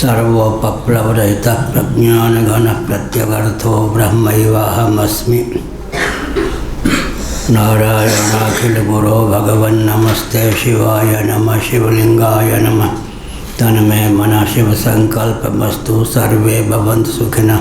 सर्वोपप्लवरहितः प्रज्ञानघनः प्रत्यगर्थो ब्रह्मैवाहमस्मि। नारायणाखिलगुरो भगवन्नमस्ते शिवाय नमः। शिवलिंगाय नमः। तन्मे मनः शिवसङ्कल्पमस्तु सर्वे भवन्तु सुखिनः।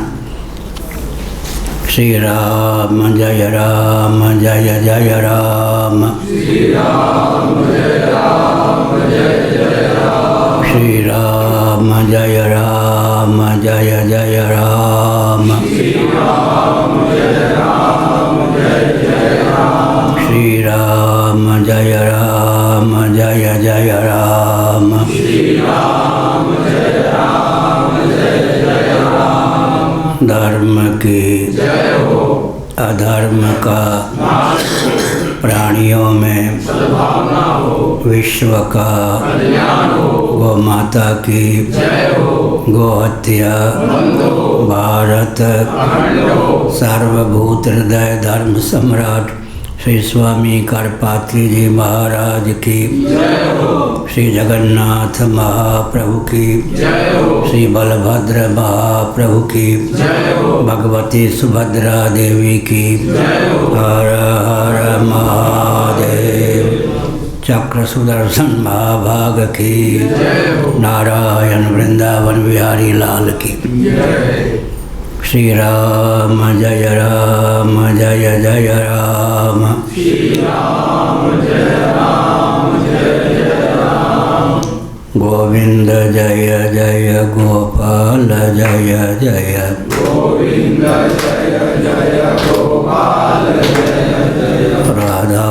श्रीराम जय राम जय जय राम। श्रीराम जय राम जय जय राम। श्रीराम जय राम जय जय राम। श्रीराम जय राम जय जय राम। श्रीराम जय राम जय जय राम। श्रीराम जय राम जय जय राम। धर्म की जय हो, अधर्म का प्राणियों में सद्भावना हो, विश्व का कल्याण हो, गौ माता की जय हो, गौ हत्या बंद हो, भारत अखंड हो, सर्वभूत हृदय धर्म सम्राट श्री स्वामी करपात्री जी महाराज की जय हो। श्री जगन्नाथ महाप्रभु की जय हो। श्री बलभद्र महाप्रभु की जय हो। भगवती सुभद्रा देवी की जय हो। हर हर महादेव। चक्र सुदर्शन महाभाग की जय हो। नारायण वृंदावन बिहारी लाल की जय। श्री राम जय राम जय जय राम। श्री राम जय राम जय जय राम। गोविंद जय जय गोपाल जय जय। गोविंद जय जय गोपाल जय जय। राधा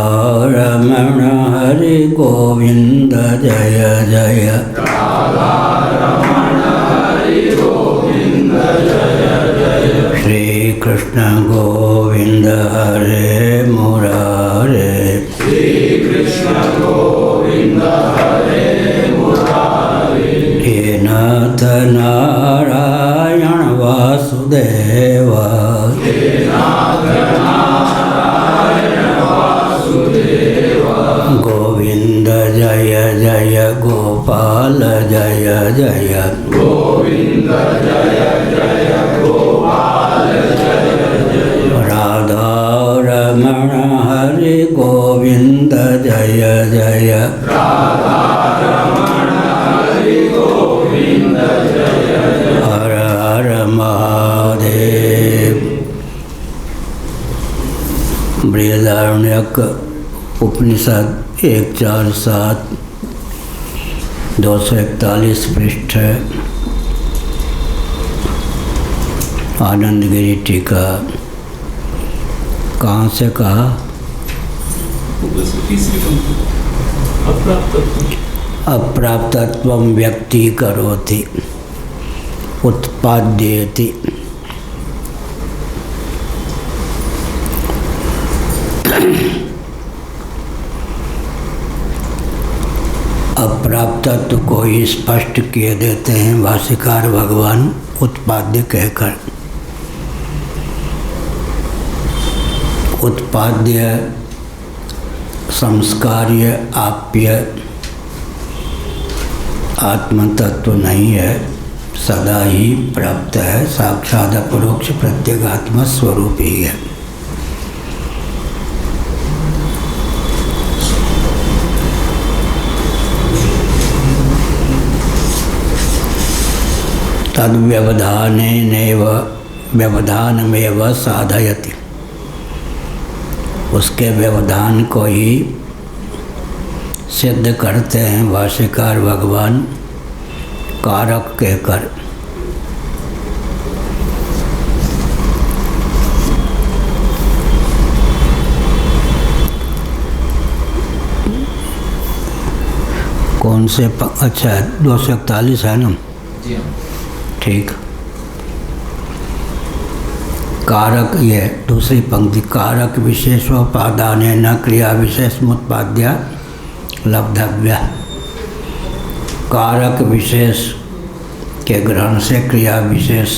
रमण हरि गोविंद जय जय। राधा रमण हरि गोविंद जय जय। श्री कृष्ण गोविंद हरे मुरारे। श्री कृष्ण गोविंद हरे मुरारे। हे नाथ नारायण वासुदेव। हे नाथ नारायण वासुदेव। गोविंद जय जय गोपाल जय जय। गोविंद जय जय गोपाल जय जय। राधा रमण हरि गोविंद जय जय। राधा रमण हरि गोविंद जय जय। हर हर महादेव। बृहदारण्यक उपनिषद 147 241 पृष्ठ। आनंदगिरी टीका। कहाँ से कहा? अप्राप्तत्वं व्यक्ति करोति उत्पाद्येति। अप्राप्तत्व को ही स्पष्ट किए देते हैं भाष्यकार भगवान उत्पाद्य कहकर। उत्पाद्य संस्कार्य आप्य आत्मतत्व नहीं है, सदा ही प्राप्त है, साक्षात अपरोक्ष प्रत्यगात्म स्वरूप ही है। तद्व्यवधानेनैव व्यवधानमेव साधयति। उसके व्यवधान को ही सिद्ध करते हैं भाष्यकार भगवान कारक कहकर। कौन से अच्छा 241 है ना? ठीक। कारक ये दूसरी पंक्ति। कारक विशेषोपादान न क्रिया विशेष मुत्पाद्य लब्धव्य। कारक विशेष के ग्रहण से क्रिया विशेष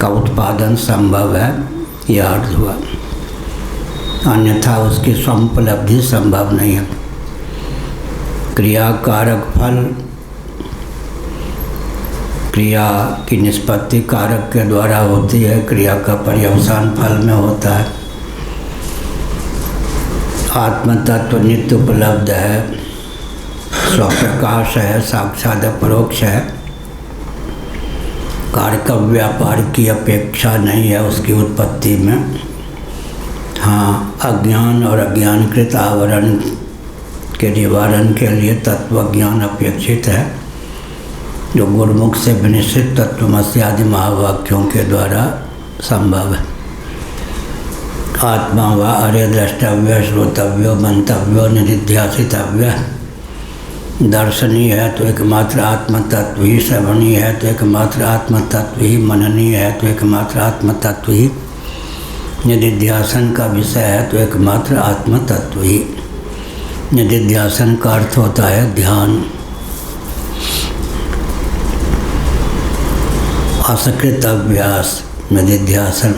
का उत्पादन संभव है, यह अर्थ हुआ। अन्यथा उसकी स्वोपलब्धि संभव नहीं है। क्रिया कारक फल क्रिया की निष्पत्ति कारक के द्वारा होती है, क्रिया का पर्यवसान फल में होता है। आत्म तत्व नित्य उपलब्ध है, स्वप्रकाश है, साक्षात अपरोक्ष है। कार्य का व्यापार की अपेक्षा नहीं है उसकी उत्पत्ति में। हाँ, अज्ञान और अज्ञानकृत आवरण के निवारण के लिए तत्वज्ञान अपेक्षित है, जो गुरुमुख से विनिश्चित तत्वमसि आदि महावाक्यों के द्वारा संभव है। आत्मा व अरे द्रष्टव्य, श्रोतव्यो, मंतव्यो, निधिध्यासितव्य। दर्शनीय है तो एकमात्र आत्म तत्व ही, श्रवणीय है तो एकमात्र आत्म तत्व ही, मननीय है तो एकमात्र आत्म तत्व ही, निधिध्यासन का विषय है तो एकमात्र आत्म तत्व ही। निधिध्यासन का अर्थ होता है ध्यान। असकृत अभ्यास निधिध्यासन।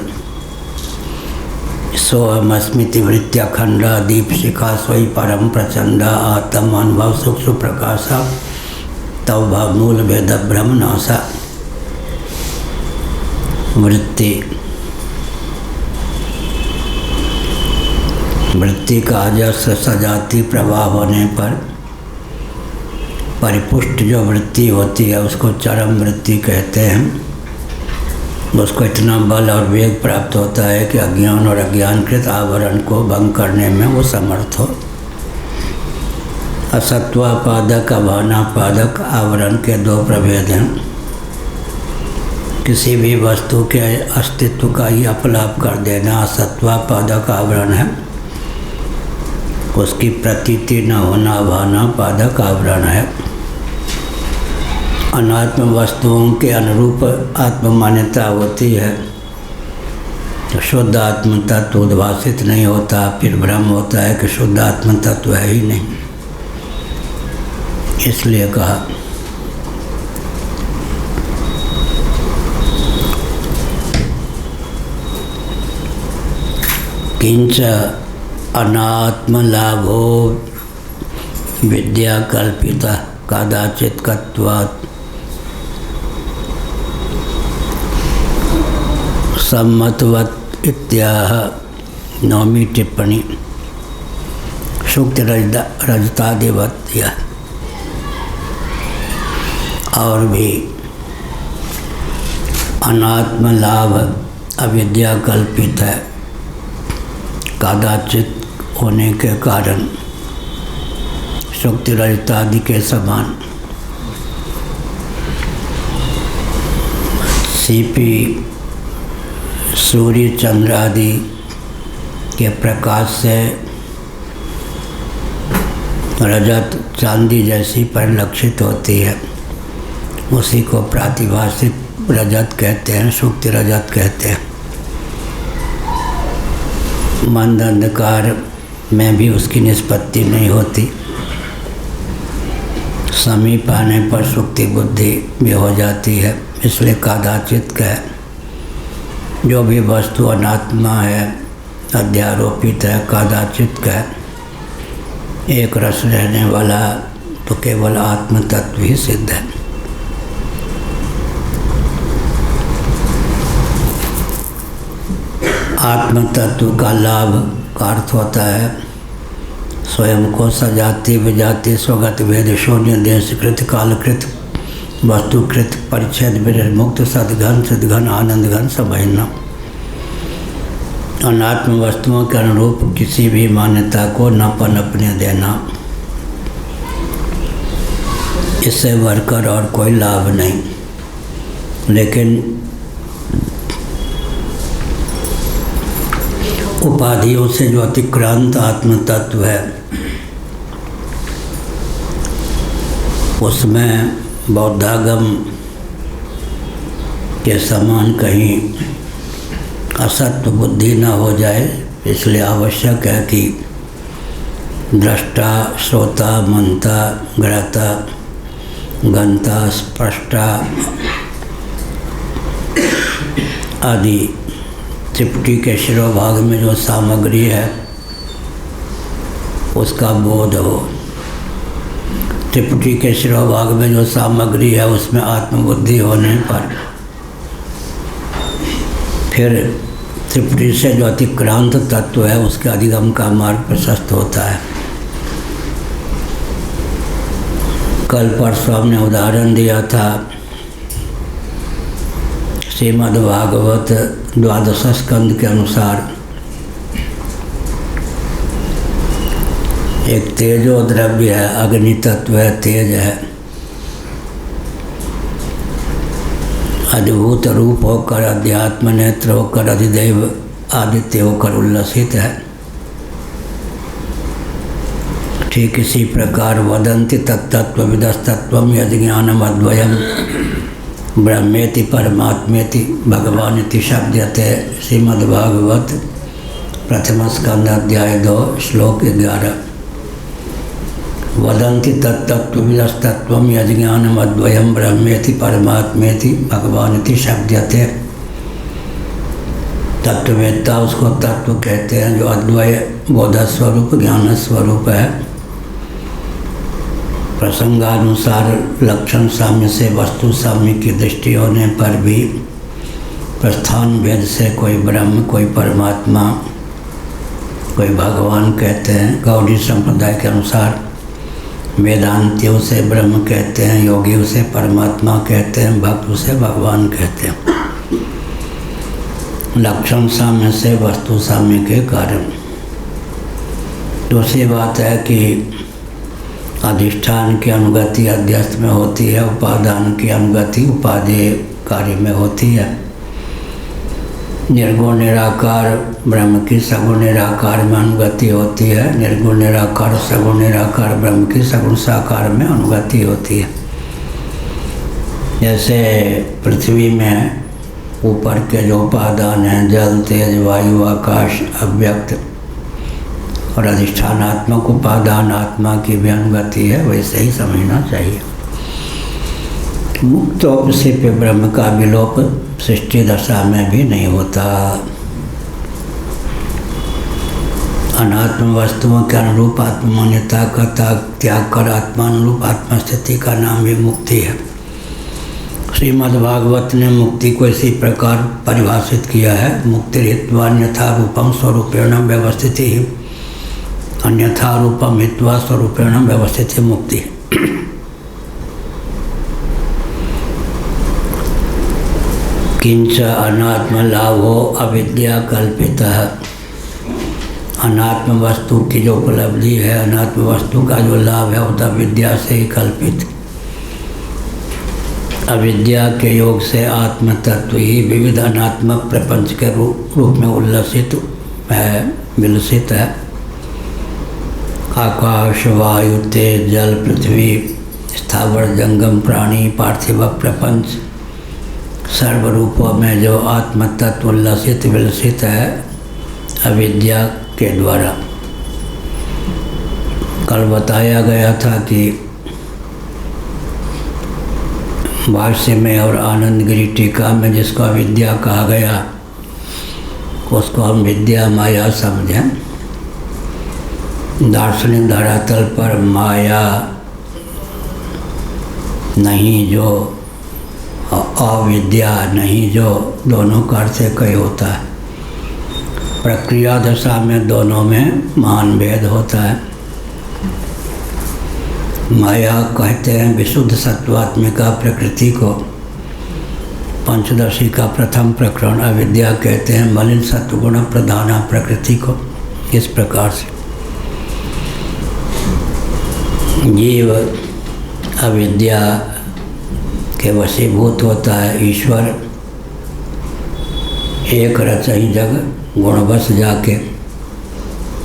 सोहमस्मिति वृत्त्यखंडा दीपशिखा स्वयं परम प्रचंडा आत्म अनुभव सुख सुप्रकाशा तव भाव मूल भेद ब्रह्म नाशा। वृत्ति, वृत्ति का अजस्र सजाती प्रवाह होने पर परिपुष्ट जो वृत्ति होती है उसको चरम वृत्ति कहते हैं। उसको इतना बल और वेग प्राप्त होता है कि अज्ञान और अज्ञानकृत आवरण को भंग करने में वो समर्थ हो। असत्वापादक, अभानापादक आवरण के दो प्रभेद हैं। किसी भी वस्तु के अस्तित्व का ही अपलाप कर देना असत्वापादक आवरण है, उसकी प्रतीति न होना अभानापादक आवरण है। अनात्म वस्तुओं के अनुरूप आत्ममान्यता होती है तो शुद्ध आत्म तत्व उद्भासित नहीं होता, फिर भ्रम होता है कि शुद्ध आत्म तत्व है ही नहीं। इसलिए कहा किंच अनात्मलाभो विद्या कल्पिता कदाचित कत्वात् सम्मतवत् इत्याह। 9वीं टिप्पणी। सूक्त रजतादिवत यह और भी अनात्म लाभ अविद्या कल्पित है, कदाचित होने के कारण, सूक्त रजतादि के समान। सीपी सूर्य चंद्र आदि के प्रकाश से रजत चांदी जैसी परिलक्षित होती है, उसी को प्रातिभाषिक रजत कहते हैं, सूक्त रजत कहते हैं। मंद अंधकार में भी उसकी निष्पत्ति नहीं होती, समीप आने पर सुक्ति बुद्धि भी हो जाती है। इसलिए कदाचित कह, जो भी वस्तु अनात्मा है, अध्यारोपित है, कदाचित कह एक रस रहने वाला तो केवल आत्म तत्व ही सिद्ध है। आत्म तत्व का लाभ का अर्थ होता है स्वयं को सजाति विजाति स्वगत भेद शून्य देशकृत कालकृत वस्तुकृत परिच्छेद विमुक्त सद्घन सिद्धघन आनंदघन समझना। अनात्म वस्तुओं के अनुरूप किसी भी मान्यता को न पनपने देना, इससे बढ़कर और कोई लाभ नहीं। लेकिन उपाधियों से जो अतिक्रांत आत्म तत्व है उसमें बौद्धागम के समान कहीं असत्व बुद्धि न हो जाए, इसलिए आवश्यक है कि दृष्टा, श्रोता, मनता, ग्रहता, गंता, स्पष्टा आदि त्रिपुटी के शिरोभाग में जो सामग्री है उसका बोध हो। त्रिपुटी के शिरोभाग में जो सामग्री है उसमें आत्मबुद्धि होने पर फिर त्रिपुटी से जो अतिक्रांत तत्व है उसके अधिगम का मार्ग प्रशस्त होता है। कल परसों हमने उदाहरण दिया था श्रीमद्भागवत 12 स्कंद के अनुसार एक तेजो द्रव्य है, अग्नि तत्व है, तेज है, अद्भुत रूप होकर अध्यात्म नेत्र होकर अधिदेव आदित्य होकर उल्लसित है। ठीक इसी प्रकार वदन्ति तत्तत्त्वविदस्तत्त्वं यज्ञानम अद्वयम् ब्रह्मेति परमात्मेति भगवानिति शब्दते। श्रीमद्भागवत प्रथम स्कंद अध्याय 2 श्लोक 11। वदन्ति तत्तत्त्वविदस्तत्त्वं यज्ञानम अद्वयम् ब्रह्मेति परमात्मेति भगवानिति शब्दते। तत्ववेत्ता उसको तत्व कहते हैं जो अद्वय बोध स्वरूप ज्ञान स्वरूप है। प्रसंगानुसार लक्षण साम्य से वस्तु साम्य की दृष्टि होने पर भी प्रस्थान भेद से कोई ब्रह्म, कोई परमात्मा, कोई भगवान कहते हैं। गौड़ी संप्रदाय के अनुसार वेदांती उसे ब्रह्म कहते हैं, योगी उसे परमात्मा कहते हैं, भक्त उसे भगवान कहते हैं। लक्षण साम्य से वस्तु साम्य के कारण। दूसरी बात है कि अधिष्ठान की अनुगति अध्यस्त में होती है, उपादान की अनुगति उपादेय कार्य में होती है। निर्गुण निराकार ब्रह्म की सगुण निराकार में अनुगति होती है, निर्गुण निराकार सगुण निराकार ब्रह्म की सगुण साकार में अनुगति होती है। जैसे पृथ्वी में ऊपर के जो उपादान हैं जल, तेज, वायु, आकाश, अव्यक्त और अधिष्ठानात्मक उपादान आत्मा की भी अनुगति है, वैसे ही समझना चाहिए। मुक्तोप से पे ब्रह्म का विलोप सृष्टि दशा में भी नहीं होता। अनात्म वस्तुओं के अनुरूप आत्ममान्यता का त्याग कर आत्मानुरूप आत्मस्थिति का नाम भी मुक्ति है। श्रीमद्भागवत ने मुक्ति को इसी प्रकार परिभाषित किया है। मुक्ति हित्वा अन्यथा रूपम स्वरूपेण व्यवस्थिति, अन्यथा रूपम हित्वा स्वरूपेण व्यवस्थिति मुक्ति। किंच अनात्म लाभो अविद्या कल्पितः। अनात्म वस्तु की जो उपलब्धि है, अनात्म वस्तु का जो लाभ है, वह अविद्या से ही कल्पित। अविद्या के योग से आत्म तत्व ही विविध अनात्मक प्रपंच के रूप में उल्लसित है, विलसित है। आकाश, वायु, तेज, जल, पृथ्वी, स्थावर जंगम प्राणी, पार्थिव प्रपंच सर्व रूपों में जो आत्म तत्व उल्लसित विलसित है अविद्या के द्वारा। कल बताया गया था कि भाष्य में और आनंद गिरी टीका में जिसको अविद्या कहा गया उसको हम विद्या माया समझें। दार्शनिक धरातल पर माया नहीं जो अविद्या नहीं जो दोनों का अर्थ कई होता है। प्रक्रिया दशा में दोनों में महान भेद होता है। माया कहते हैं विशुद्ध सत्वात्मिका प्रकृति को, पंचदशी का प्रथम प्रकरण। अविद्या कहते हैं मलिन सत्वगुण प्रधाना प्रकृति को। इस प्रकार से जीव अविद्या के वशीभूत होता है। ईश्वर एक रचई जग गुण बस जाके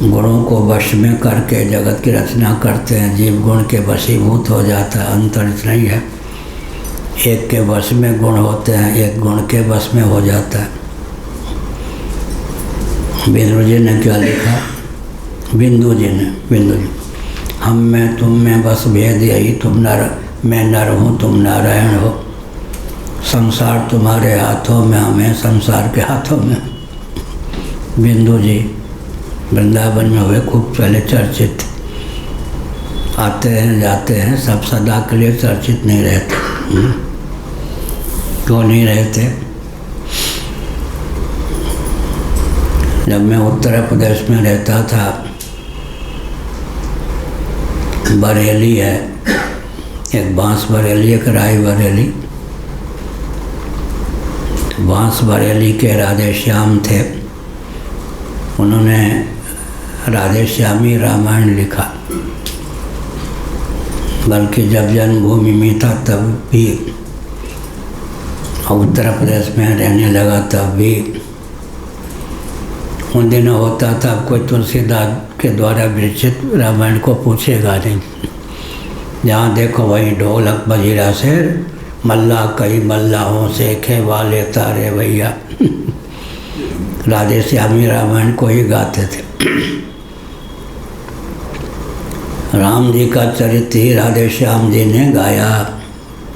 गुणों को वश में करके जगत की रचना करते हैं। जीव गुण के वशीभूत हो जाता है। अंतर इतना ही है, एक के वश में गुण होते हैं, एक गुण के वश में हो जाता है। बिंदु जी ने क्या लिखा? बिंदु जी हम में तुम में बस भेद यही, तुम नर मैं नर हूँ तुम नारायण हो। संसार तुम्हारे हाथों में, हमें संसार के हाथों में। बिंदु जी वृंदावन में हुए, खूब पहले चर्चित। आते हैं जाते हैं, सब सदा के लिए चर्चित नहीं रहते। क्यों नहीं रहते? जब मैं उत्तर प्रदेश में रहता था, बरेली है, एक बांस बरेली, एक राय बरेली। बांस बरेली के राधे श्याम थे, उन्होंने राधे श्यामी रामायण लिखा। बल्कि जब जन्मभूमि में था तब भी, उत्तर प्रदेश में रहने लगा तब भी, उन दिनों होता था कोई तुलसीदास के द्वारा विरचित रामायण को पूछेगा नहीं। जहाँ देखो वहीं ढोलक बजीरा से, मल्ला कई मल्लाहों से खे वाले तारे भैया। राधे श्यामी रामायण को ही गाते थे। राम जी का चरित्र ही राधे श्याम जी ने गाया,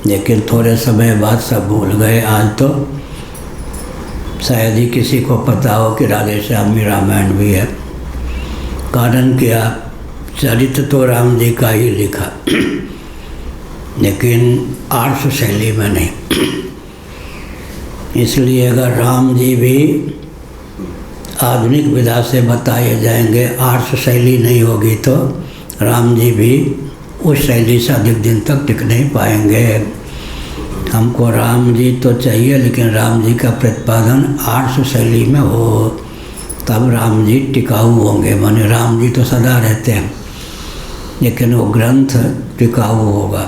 लेकिन थोड़े समय बाद सब भूल गए। आज तो शायद ही किसी को पता हो कि राधे श्यामी रामायण भी है। कारण क्या? चरित्र तो राम जी का ही लिखा, लेकिन आर्ष शैली में नहीं। इसलिए अगर राम जी भी आधुनिक विधा से बताए जाएंगे, आर्ष शैली नहीं होगी, तो राम जी भी उस शैली से अधिक दिन तक टिक नहीं पाएंगे। हमको राम जी तो चाहिए, लेकिन राम जी का प्रतिपादन आर्ष शैली में हो, तब राम जी टिकाऊ होंगे। माने राम जी तो सदा रहते हैं, लेकिन वो ग्रंथ टिकाऊ होगा।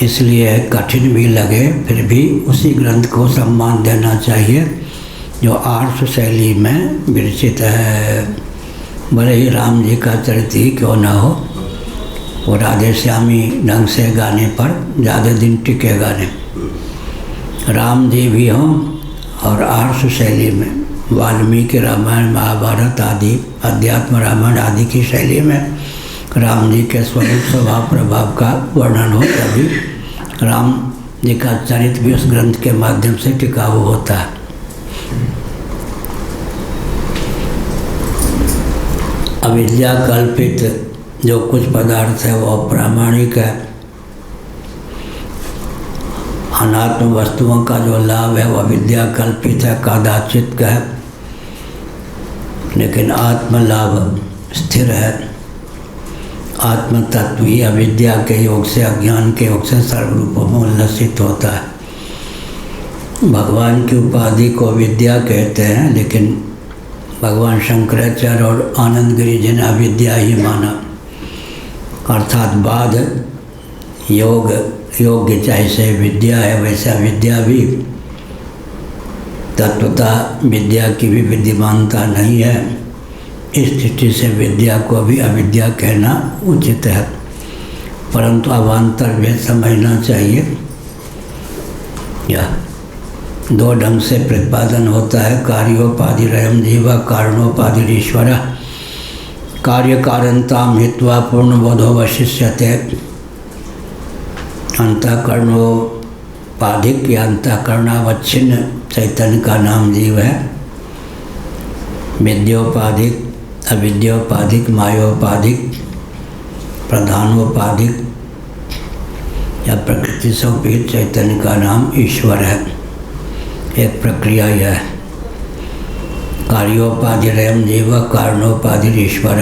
इसलिए कठिन भी लगे, फिर भी उसी ग्रंथ को सम्मान देना चाहिए जो आर्ष शैली में विरचित है। भले ही राम जी का चरित्र ही क्यों ना हो, वो राधे श्यामी ढंग से गाने पर ज़्यादा दिन टिकेगा नहीं। राम जी भी हों और आर्ष शैली में, वाल्मीकि रामायण महाभारत आदि, अध्यात्म रामायण आदि की शैली में राम जी के स्वरूप स्वभाव प्रभाव का वर्णन हो, तभी राम जी का चरित्र भी उस ग्रंथ के माध्यम से टिकाऊ होता है। अविद्या कल्पित जो कुछ पदार्थ है वो अप्रामाणिक है। अनात्म वस्तुओं का जो लाभ है वो अविद्या कल्पित है, कदाचित का है, लेकिन आत्म लाभ स्थिर है। आत्म तत्व ही अविद्या के योग से, अज्ञान के योग से सर्वरूपों में उल्लसित होता है। भगवान की उपाधि को विद्या कहते हैं, लेकिन भगवान शंकराचार्य और आनंद गिरी जी ने अविद्या ही माना। अर्थात बाध योग, योग्य जैसे विद्या है वैसा विद्या भी, तत्वता विद्या की भी विद्यमानता नहीं है। इस दृष्टि से विद्या को भी अविद्या कहना उचित है, परंतु अवान्तर भेद समझना चाहिए। यह दो ढंग से प्रतिपादन होता है। कार्योपाधि रयम जीवा, कारणोपाधि ईश्वर। कार्य कारणताम हित्वा पूर्णबोधो वशिष्यते। अंतःकरणोपाधिक या अंतःकरणावच्छिन्न चैतन्य का नाम जीव है। विद्योपाधिक, अविद्योपाधिक, मायोपाधिक, प्रधानोपाधिक या प्रकृति से उपहित चैतन्य का नाम ईश्वर है। एक प्रक्रिया यह है। कार्योपाधि रयम जीव, कारणोपाधि ईश्वर।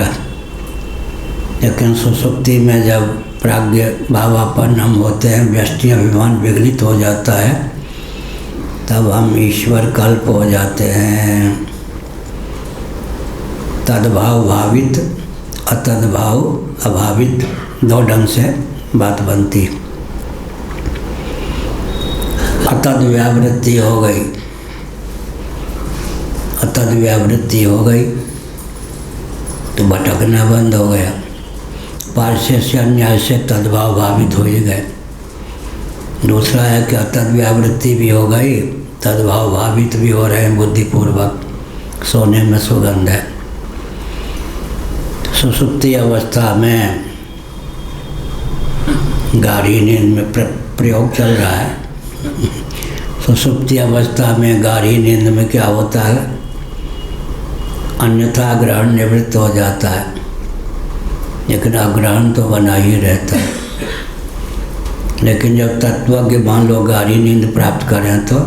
लेकिन सुसुप्ति में जब प्राज्ञ भावापन्न हम होते हैं, व्यष्टि अभिमान विगलित हो जाता है, तब हम ईश्वर कल्प हो जाते हैं। तद्भाव भावित, अतद्भाव अभावित, दो ढंग से बात बनती। अतद व्यावृत्ति हो गई, अतद व्यावृत्ति हो गई तो भटकना बंद हो गया। पार्श्व से अन्याय से तद्भाव भावित हो ही गए। दूसरा है कि अतद व्यावृत्ति भी हो गई, तद्भाव भावित भी हो रहे हैं बुद्धिपूर्वक। सोने में सुगंध है। सुसुप्ति अवस्था में गाढ़ी नींद में प्रयोग चल रहा है। सुसुप्ति अवस्था में गाढ़ी नींद में क्या होता है? अन्यथा ग्रहण निवृत्त हो जाता है। लेकिन अग्रहण तो बना ही रहता है। लेकिन जब तत्वज्ञ मान लो गहरी नींद प्राप्त करें तो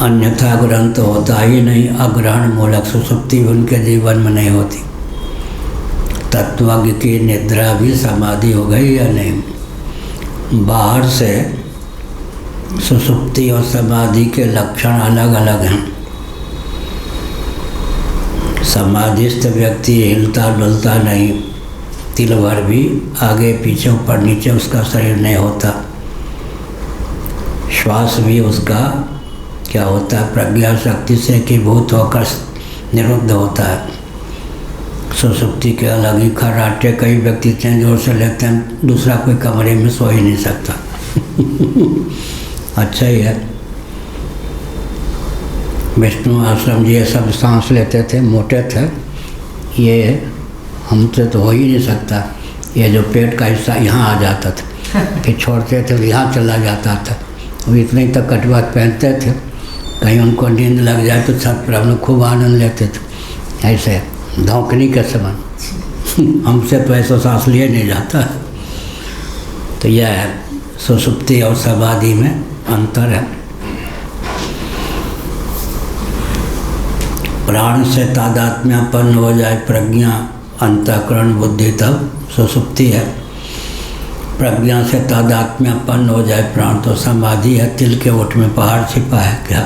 अन्यथा ग्रहण तो होता ही नहीं। अग्रहण मूलक सुसुप्ति भी उनके जीवन में नहीं होती। तत्वज्ञ की निद्रा भी समाधि हो गई या नहीं। बाहर से सुसुप्ति और समाधि के लक्षण अलग अलग हैं। समाधिस्थ व्यक्ति हिलता डुलता नहीं, तिल भर भी आगे पीछे ऊपर नीचे उसका शरीर नहीं होता। श्वास भी उसका क्या होता है, प्रज्ञा शक्ति से एकीभूत होकर निरुद्ध होता है। सुसुप्ति के अलग ही खर्राटे कई व्यक्ति इतने जोर से लेते हैं, दूसरा कोई कमरे में सो ही नहीं सकता। अच्छा ही है। विष्णु आश्रम जी ये सब सांस लेते थे, मोटे थे, ये हमसे तो हो ही नहीं सकता। ये जो पेट का हिस्सा यहाँ आ जाता था, फिर छोड़ते थे यहाँ चला जाता था। वो इतने तक कटवाट पहनते थे, कहीं उनको नींद लग जाए तो छत पर हम लोग खूब आनंद लेते थे, ऐसे धौंकनी के समान। हमसे तो ऐसा सांस लिए नहीं जाता। तो यह है सुसुप्ति और समाधि में अंतर है। प्राण से तादात्म्यपन्न हो जाए प्रज्ञा, अंतःकरण, बुद्धि, तब सुसुप्ति है। प्रज्ञा से तादात्म्यपन्न हो जाए प्राण तो समाधि है। तिल के ओठ में पहाड़ छिपा है क्या।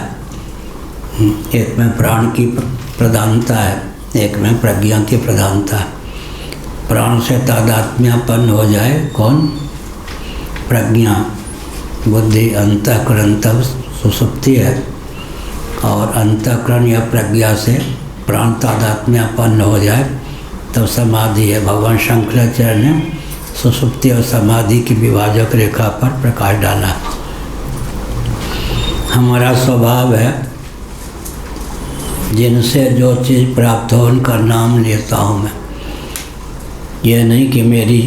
एक में प्राण की प्रधानता है, एक में प्रज्ञा की प्रधानता है। प्राण से तादात्म्यपन्न हो जाए कौन, प्रज्ञा, बुद्धि, अंतःकरण, तब सुसुप्ति है। और अंतःकरण या प्रज्ञा से प्राण तादात्म्यपन्न हो जाए तब समाधि है। भगवान शंकराचार्य ने सुसुप्ति और समाधि की विभाजक रेखा पर प्रकाश डाला। हमारा स्वभाव है जिनसे जो चीज़ प्राप्त हो उनका नाम लेता हूँ मैं। ये नहीं कि मेरी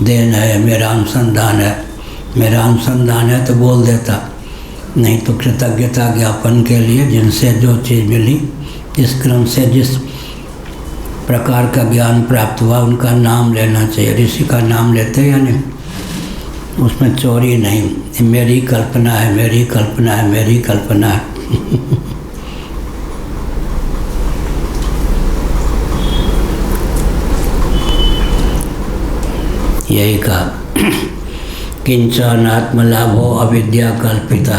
देन है, मेरा अनुसंधान है। मेरा अनुसंधान है तो बोल देता, नहीं तो कृतज्ञता ज्ञापन के लिए जिनसे जो चीज़ मिली, जिस क्रम से जिस प्रकार का ज्ञान प्राप्त हुआ उनका नाम लेना चाहिए। ऋषि का नाम लेते या नहीं, उसमें चोरी नहीं। मेरी कल्पना है, मेरी कल्पना है, मेरी कल्पना है। यही कहा किंच अनात्म लाभो अविद्या कल्पिता।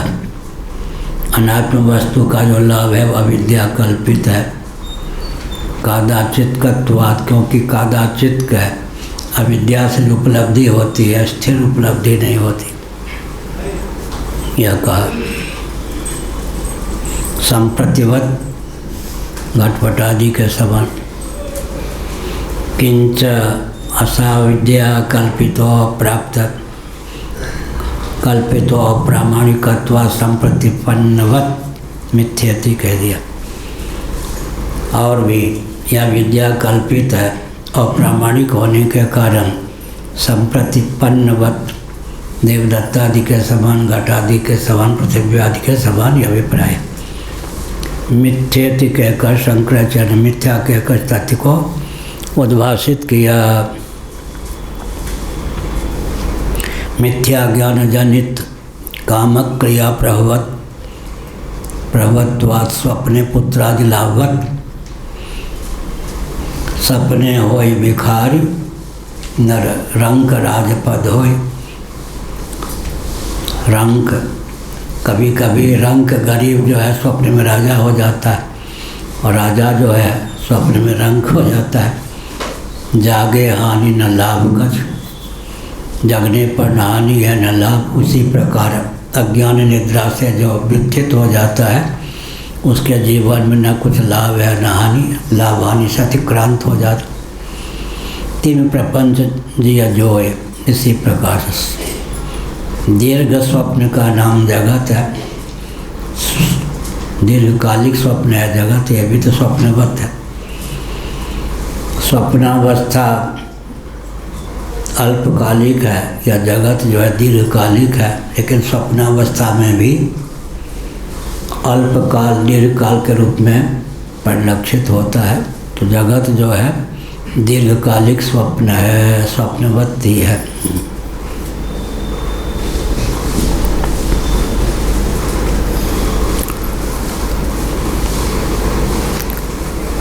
अनात्म वस्तु का जो लाभ है वो अविद्या कल्पित है। कादाचित कत्वात्, क्योंकि कादाचित का अविद्या से जो उपलब्धि होती है स्थिर उपलब्धि नहीं होती। यह कहा संप्रतिवत घटपटादि के समान। किंच असाविद्या कल्पितो प्राप्त कल्पितो प्रामाणिकत्वा संप्रतिपन्नवत मिथ्यति कह दिया। और भी यह विद्या कल्पित है और प्रामाणिक होने के कारण संप्रतिपन्नवत, देवदत्तादि के समान, घटादि के समान, पृथ्वी आदि के समान यह अभिप्राय। मिथ्यति कहकर शंकराचार्य मिथ्या कहकर तथ्य को उद्भाषित किया। मिथ्या ज्ञान जनित कामक क्रिया प्रभवत्वात् स्वप्ने पुत्रादि लाभवत। सपने होय भिखारी नर रंक राजपद होय। रंक, कभी कभी रंक गरीब जो है स्वप्न में राजा हो जाता है, और राजा जो है स्वप्न में रंक हो जाता है। जागे हानि न लाभ गज, जगने पर न हानि है न लाभ। उसी प्रकार अज्ञान निद्रा से जो व्युत्थित हो जाता है उसके जीवन में न कुछ लाभ है न हानि, लाभ हानि से अतिक्रांत हो जाता। तीन प्रपंच जिया जो है इसी प्रकार दीर्घ स्वप्न का नाम जगत है। दीर्घकालिक स्वप्न है जगत, यह भी तो स्वप्नवत है। स्वप्नावस्था अल्पकालिक है, या जगत जो है दीर्घकालिक है, लेकिन स्वप्नावस्था में भी अल्पकाल दीर्घकाल के रूप में परिलक्षित होता है। तो जगत जो है दीर्घकालिक स्वप्न है, स्वप्नवती है।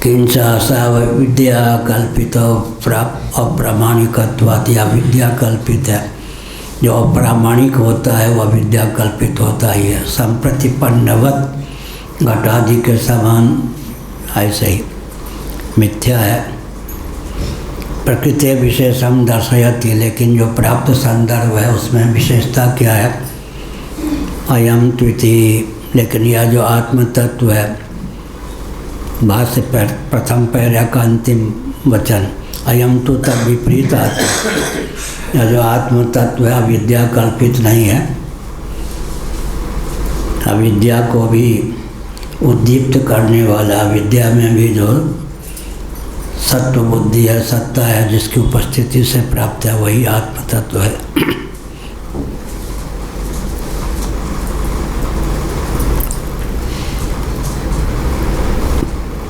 किंच सा विद्या कल्पित अप्रामाणिकत्वात्, या विद्या कल्पित है। जो अप्रामाणिक होता है वह विद्या कल्पित होता ही है। संप्रतिपन्नवत घटादि के समान ऐसे ही मिथ्या है। प्रकृति विशेषम दर्शयति, लेकिन जो प्राप्त संदर्भ है उसमें विशेषता क्या है? अयम त्विति, लेकिन यह जो आत्म तत्व है, भाष्य प्रथम पैरा का अंतिम वचन, अयम तो तब विपरीत आता। यह जो आत्म तत्व है अविद्या कल्पित नहीं है। अविद्या को भी उद्दीप्त करने वाला, विद्या में भी जो सत्व बुद्धि है, सत्ता है, जिसकी उपस्थिति से प्राप्त है, वही आत्म तत्व है।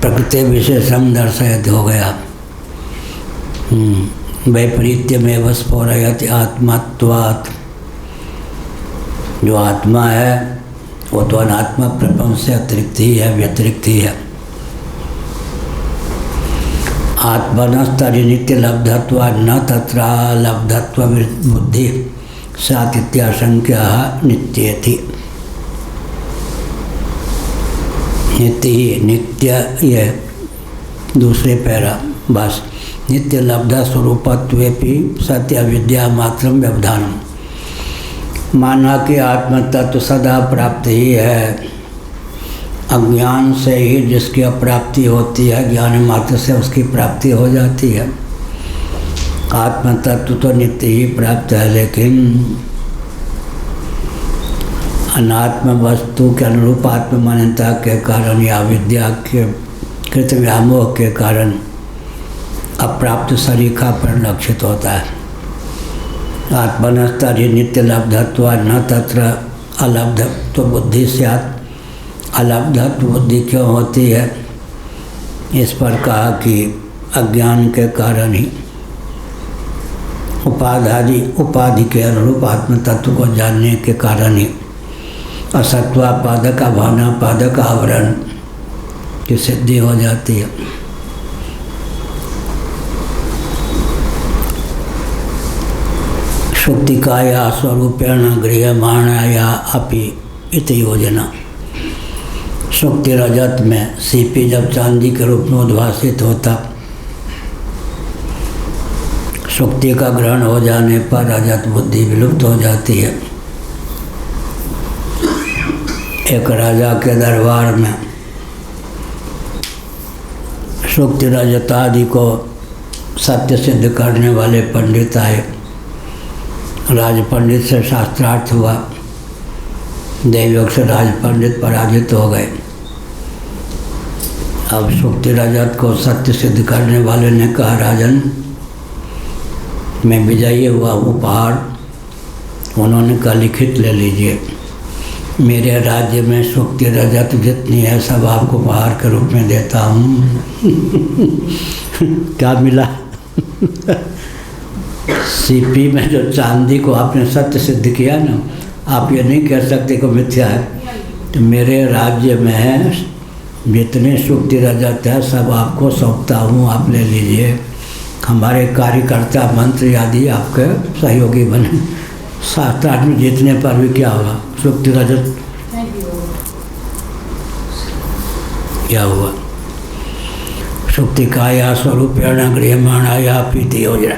प्रकृति विशेषम दर्शयत हो गया। वैपरीत्यमेव स्फोरयति आत्मत्वात्, जो आत्मा है वो तो अनात्मा प्रपंच से अतिरिक्त ही है, व्यतिरिक्त ही है। आत्मनस्तरि नित्य लब्धत्व न तत्र लब्धत्व बुद्धि सात इत्याशंक्या नित्येति। नित्य ही, नित्य ये दूसरे पैरा, बस नित्य लब्ध स्वरूपत्वेपि सत्य विद्या मात्रम व्यवधानम। माना कि आत्म तत्व सदा प्राप्त ही है। अज्ञान से ही जिसकी अप्राप्ति होती है, ज्ञान मात्र से उसकी प्राप्ति हो जाती है। आत्म तत्व तो नित्य ही प्राप्त है, लेकिन अनात्म वस्तु के अनुरूप आत्ममान्यता के कारण या विद्या के कृत व्यामोह के कारण अप्राप्त सरीखा परिलक्षित होता है। आत्मनस्तरि नित्य लब्धत्व न तत्र अलब्धत्व बुद्धि स्यात्। अलब्धत्व बुद्धि क्यों होती है? इस पर कहा कि अज्ञान के कारण ही, उपाधि के अनुरूप आत्म तत्व को जानने के कारण ही असत्वापादक अभावनापादक आवरण की सिद्धि हो जाती है। शुक्तिकाया स्वरूपेण गृह्यमाणाया अपि इति योजना। शुक्ति रजत में सीपी जब चांदी के रूप में उद्भासित होता, शुक्ति का ग्रहण हो जाने पर रजत बुद्धि विलुप्त हो जाती है। एक राजा के दरबार में शुक्ति रजत आदि को सत्य सिद्ध करने वाले पंडित आए। राज पंडित से शास्त्रार्थ हुआ, देवयोग से राज पंडित पराजित हो गए। अब शुक्ति रजत को सत्य सिद्ध करने वाले ने कहा, राजन मैं विजयी हुआ उपहार। उन्होंने कहा लिखित ले लीजिए, मेरे राज्य में शुक्ति रजत जितनी है सब आपको उपहार के रूप में देता हूँ। क्या मिला? सीपी में जो चांदी को आपने सत्य सिद्ध किया ना, आप ये नहीं कह सकते कि मिथ्या है। तो मेरे राज्य में जितने शुक्ति रजत है सब आपको सौंपता हूँ, आप ले लीजिए। हमारे कार्यकर्ता मंत्री आदि आपके सहयोगी बने। शास्त्रार्थ में जीतने पर भी क्या होगा? शुक्ति रजत क्या हुआ? शुक्ति काया स्वरूपेण गृह्यमाणाया पीति योजना।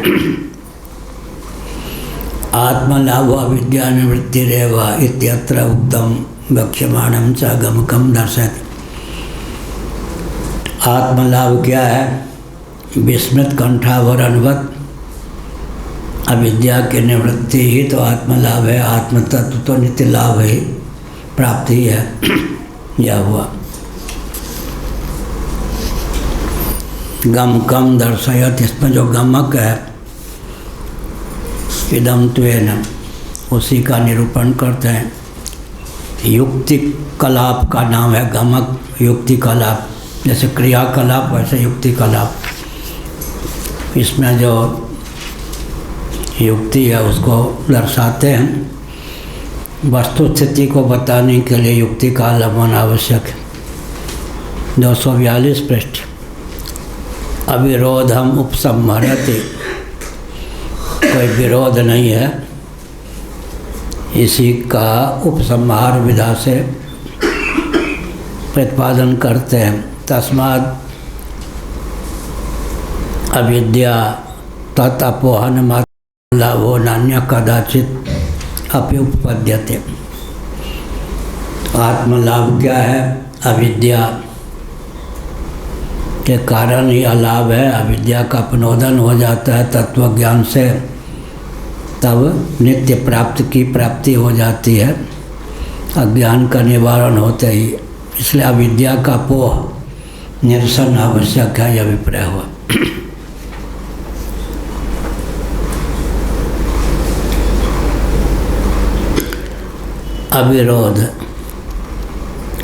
आत्मलाभ विद्या निवृत्तिरेव इत्यत्र उक्तम वक्ष्यमाणं च गमकं दर्शयति। आत्मलाभ क्या है? विस्मृत कंठावरणवत अविद्या की निवृत्ति ही तो आत्मलाभ है। आत्म तत्व तो नित्य लाभ ही, प्राप्ति ही है। यह हुआ। गमकम दर्शयत, इसमें जो गमक है इदम त्वेन, उसी का निरूपण करते हैं। युक्ति कलाप का नाम है गमक। युक्ति कलाप जैसे क्रियाकलाप वैसे युक्ति कलाप। इसमें जो युक्ति है उसको दर्शाते हैं। वस्तु स्थिति को बताने के लिए युक्ति का अवलंबन आवश्यक है। 242 पृष्ठ। अविरोधम उपसंहरति, कोई विरोध नहीं है, इसी का उपसंहार विधा से प्रतिपादन करते हैं। तस्माद् अविद्या तत् अपोहन मात्र लाभो नान्य कदाचित अपि उपपद्यते। आत्मलाभ क्या है? अविद्या के कारण ही अलाभ है। अविद्या का अपनोदन हो जाता है तत्व ज्ञान से, तब नित्य प्राप्ति की प्राप्ति हो जाती है, अज्ञान का निवारण होते ही। इसलिए अविद्या का पोह निरसन आवश्यक है, यह अभिप्राय हुआ। अविरोध,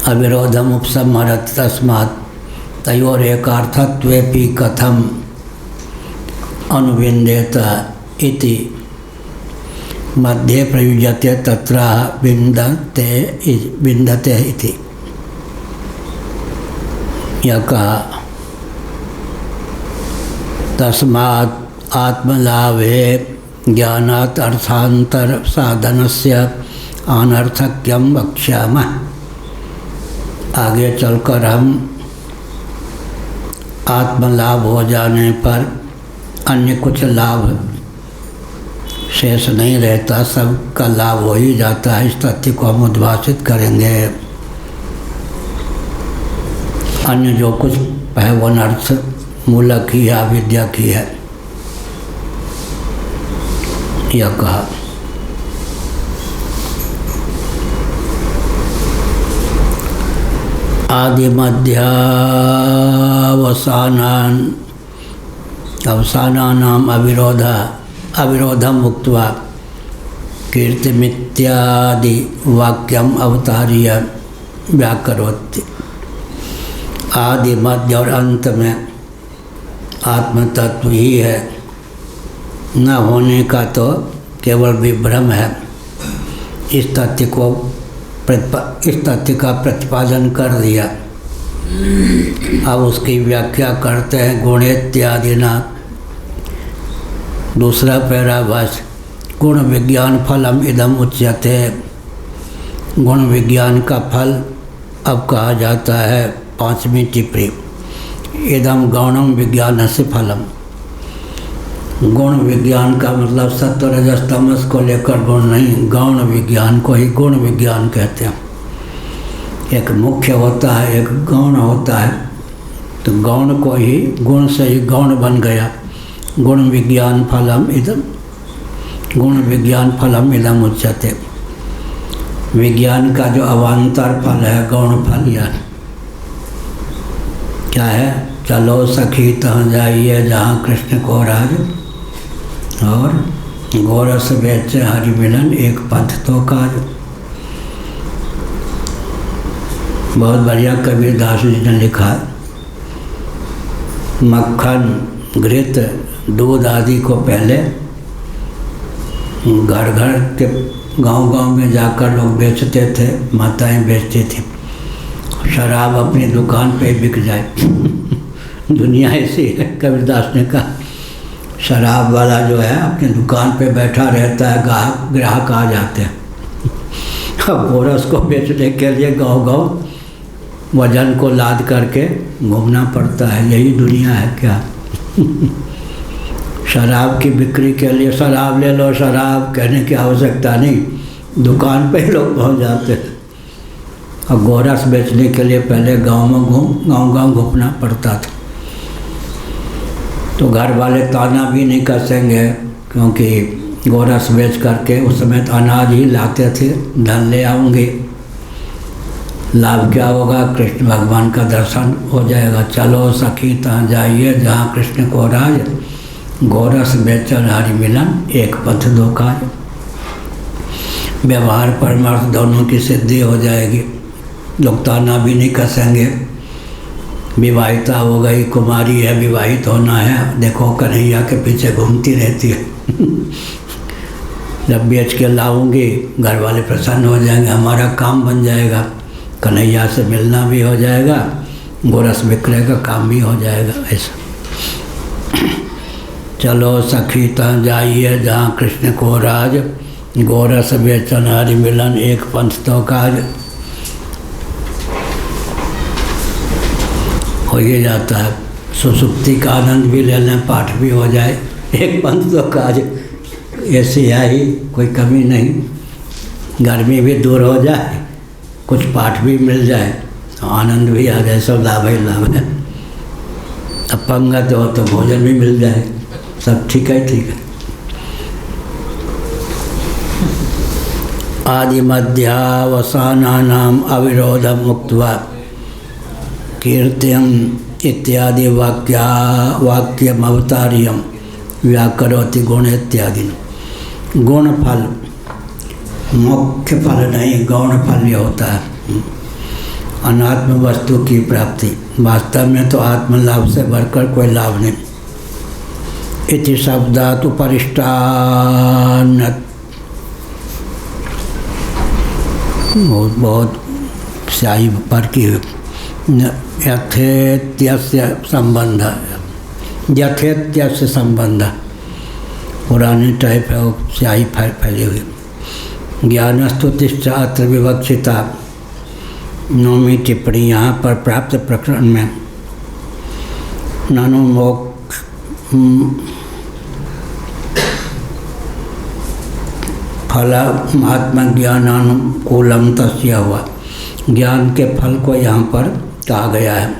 अविरोधम उपसंहरति तस्मात् तयोरेकार्थत्वेपि कथम अनुविन्देत इति मध्ये प्रयुज्यते तत्र विन्दते इति। यह कहा तस्मात् आत्मलाभे ज्ञानात् अर्थांतर साधनस्य अनर्थक्यम वक्ष्यामः। आगे चलकर हम आत्मलाभ हो जाने पर अन्य कुछ लाभ शेष नहीं रहता, सबका लाभ हो ही जाता है। इस तथ्य को हम उद्भाषित करेंगे। अन्य जो कुछ है वो अनर्थ मूलक ही है, अविद्या की है, यह कहा। आदि अवसानानाम अविरोधम मुक्त्वा कीर्तिमित्यादि वाक्यम अवतार्य व्याकरोति। आदि मध्य और अंत में आत्म तत्व ही है, न होने का तो केवल विभ्रम है। इस तथ्य का प्रतिपादन कर दिया। अब उसकी व्याख्या करते हैं गुणेत्यादि ना। दूसरा पैराभाष्य, गुण विज्ञान फलम इदम उच्यते। गुण विज्ञान का फल अब कहा जाता है 5वीं टिप्पणी। इदम गौणम विज्ञान से फलम। गुण विज्ञान का मतलब सत्व रजस तमस को लेकर गुण नहीं, गौण विज्ञान को ही गुण विज्ञान कहते हैं। एक मुख्य होता है, एक गौण होता है, तो गौण को ही गुण से ही गौण बन गया। गुण विज्ञान फलम इदम, गुण विज्ञान फलम इदम उच्यते। विज्ञान का जो अवान्तर फल है गौण फल, यह क्या है? चलो सखी तहाँ जाइए जहाँ कृष्ण को राज, और गोरस बेचे हरि मिलन एक पंथ तो काज। बहुत बढ़िया कबीरदास जी ने लिखा। मक्खन, घृत, दूध आदि को पहले घर घर के गांव-गांव में जाकर लोग बेचते थे, माताएं बेचती थी। शराब अपनी दुकान पे बिक जाए। दुनिया ऐसी है, कबीरदास ने कहा। शराब वाला जो है अपनी दुकान पे बैठा रहता है, ग्राहक आ जाते हैं। अब गोरस को बेचने के लिए गांव-गांव वजन को लाद करके घूमना पड़ता है। यही दुनिया है क्या? शराब की बिक्री के लिए शराब ले लो, शराब कहने की आवश्यकता नहीं, दुकान पे लोग पहुंच जाते हैं। और गोरस बेचने के लिए पहले गांव-गांव घूमना पड़ता था। तो घर वाले ताना भी नहीं कसेंगे, क्योंकि गोरस बेच करके उस समय तो अनाज ही लाते थे, धन ले आऊँगे। लाभ क्या होगा? कृष्ण भगवान का दर्शन हो जाएगा। चलो सखी तहाँ जाइए जहाँ कृष्ण को राज, गोरस बेचन हरि मिलन एक पथ दो काज। व्यवहार परमार्थ दोनों की सिद्धि हो जाएगी। लोग ताना भी नहीं कसेंगे विवाहिता हो गई, कुमारी है, विवाहित होना है, देखो कन्हैया के पीछे घूमती रहती है। जब बेच के लाऊंगी घर वाले प्रसन्न हो जाएंगे, हमारा काम बन जाएगा, कन्हैया से मिलना भी हो जाएगा, गोरस विक्रय का काम भी हो जाएगा। ऐसा चलो सखी तहाँ जाइए जहाँ कृष्ण को राज, गोरस बेचन हरि मिलन एक पंथ तो काज। हो ही जाता है, सुसुप्ति का आनंद भी ले लें, पाठ भी हो जाए, एक पंथ तो काज। ऐसी आई कोई कमी नहीं, गर्मी भी दूर हो जाए, कुछ पाठ भी मिल जाए, तो आनंद भी आ जाए, सब लाभ ही लाभ है। अब पंगत हो तो भोजन भी मिल जाए, सब ठीक है, ठीक है। आदि मध्यावसानानाम अविरोधम मुक्त्वा कीर्त्यम इत्यादि वाक्यम अवतार्यम व्याकरोति गुण इत्यादि। गुण फल मुख्य फल नहीं, गौण फल ये होता है अनात्म वस्तु की प्राप्ति। वास्तव में तो आत्मलाभ से बढ़कर कोई लाभ नहीं। इति शब्दात् उपरिष्टान्, बहुत स्याही पर की यथेत्यस्य संबंध, यथेत्यस्य संबंध पुरानी टाइप है, वो स्याही फैली हुई। ज्ञानस्तुतिश्च अत्र विवक्षिता, 9वीं टिप्पणी यहाँ पर प्राप्त प्रकरण में ननु मोक्ष फल आत्मज्ञानानुकूलम तस्य हुआ। ज्ञान के फल को यहाँ पर कहा गया है।